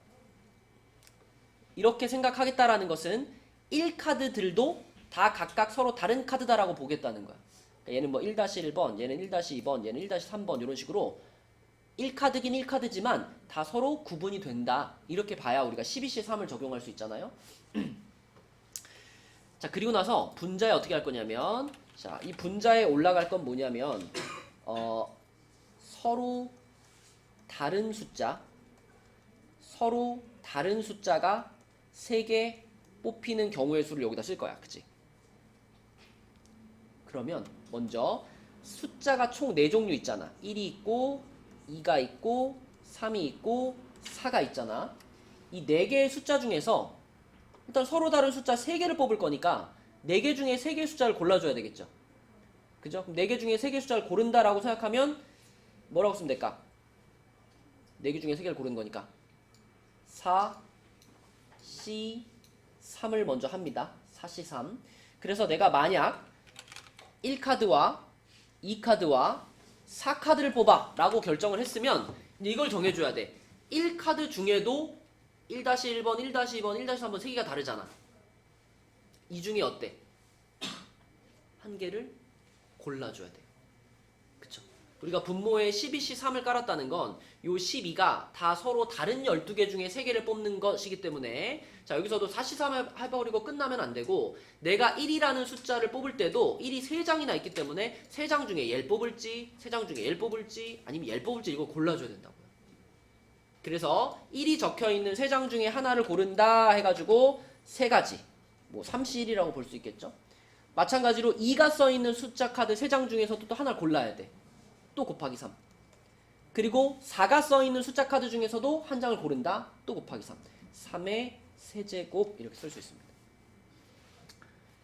이렇게 생각하겠다라는 것은 1카드들도 다 각각 서로 다른 카드다라고 보겠다는 거야. 그러니까 얘는 뭐 1-1번, 얘는 1-2번, 얘는 1-3번 이런 식으로 1카드긴 1카드지만 다 서로 구분이 된다. 이렇게 봐야 우리가 12C3을 적용할 수 있잖아요. 자, 그리고 나서 분자에 어떻게 할 거냐면, 자, 이 분자에 올라갈 건 뭐냐면 서로 다른 숫자가 3개 뽑히는 경우의 수를 여기다 쓸 거야. 그치? 그러면 먼저 숫자가 총 4종류 있잖아. 1이 있고 2가 있고 3이 있고 4가 있잖아. 이 4개의 숫자 중에서 일단 서로 다른 숫자 3개를 뽑을 거니까 4개 중에 3개의 숫자를 골라줘야 되겠죠. 그죠? 그럼 4개 중에 3개의 숫자를 고른다라고 생각하면 뭐라고 쓰면 될까? 4개 중에 3개를 고르는 거니까 4, C, 3을 먼저 합니다. 4C3. 그래서 내가 만약 1카드와 2카드와 4카드를 뽑아 라고 결정을 했으면 이걸 정해줘야 돼. 1카드 중에도 1-1번, 1-2번, 1-3번 3개가 다르잖아. 이 중에 어때? 한 개를 골라줘야 돼. 그쵸? 우리가 분모에 12C3을 깔았다는 건 요 12가 다 서로 다른 12개 중에 3개를 뽑는 것이기 때문에 자, 여기서도 4C3 해버리고 끝나면 안 되고 내가 1이라는 숫자를 뽑을 때도 1이 3장이나 있기 때문에 3장 중에 얘를 뽑을지 3장 중에 얘를 뽑을지 아니면 얘를 뽑을지 이걸 골라줘야 된다고요. 그래서 1이 적혀있는 3장 중에 하나를 고른다 해가지고 3가지 뭐 3C1이라고 볼 수 있겠죠. 마찬가지로 2가 써있는 숫자 카드 3장 중에서도 또 하나를 골라야 돼. 또 곱하기 3. 그리고 4가 써있는 숫자 카드 중에서도 한 장을 고른다. 또 곱하기 3. 3의 세제곱 이렇게 쓸 수 있습니다.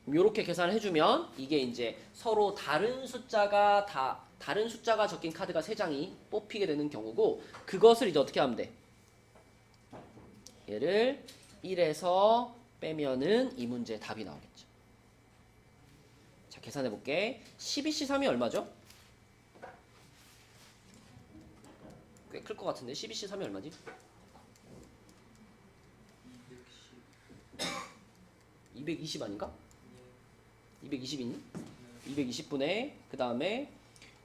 이렇게 계산을 해주면 이게 이제 서로 다른 숫자가 적힌 카드가 3장이 뽑히게 되는 경우고 그것을 이제 어떻게 하면 돼? 얘를 1에서 빼면은 이 문제의 답이 나오겠죠. 자, 계산해 볼게. 12C3이 얼마죠? 꽤 클 것 같은데 12C3이 얼마지? 220 아닌가? 220이니? 220분의 그 다음에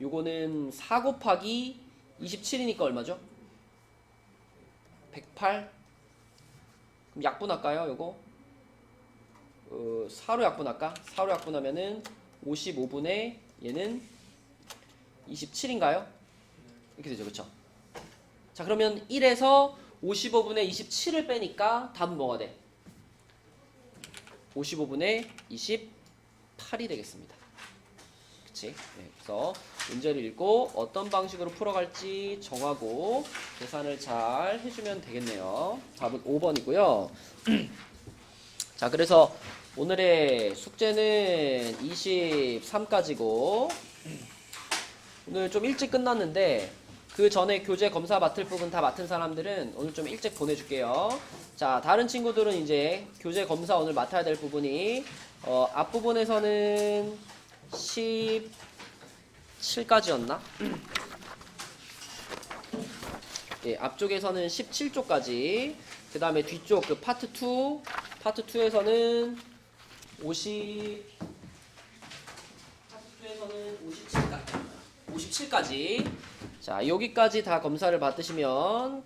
요거는 4 곱하기 27이니까 얼마죠? 108. 그럼 약분할까요? 요거 4로 약분할까? 4로 약분하면은 55분의 얘는 27인가요? 이렇게 되죠. 그쵸? 자, 그러면 1에서 55분의 27을 빼니까 답은 뭐가 돼? 55분의 28이 되겠습니다. 그치? 네, 그래서 문제를 읽고 어떤 방식으로 풀어갈지 정하고 계산을 잘 해주면 되겠네요. 답은 5번이고요. 자, 그래서 오늘의 숙제는 23까지고 오늘 좀 일찍 끝났는데 그 전에 교재 검사 맡을 부분 다 맡은 사람들은 오늘 좀 일찍 보내줄게요. 자, 다른 친구들은 이제 교재 검사 오늘 맡아야 될 부분이 앞부분에서는 17까지였나? 예, 앞쪽에서는 17쪽까지 그 다음에 뒤쪽 그 파트 2에서는 57까지 자, 여기까지 다 검사를 받으시면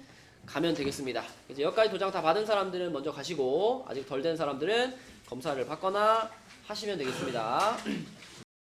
가면 되겠습니다. 이제 여기까지 도장 다 받은 사람들은 먼저 가시고 아직 덜 된 사람들은 검사를 받거나 하시면 되겠습니다.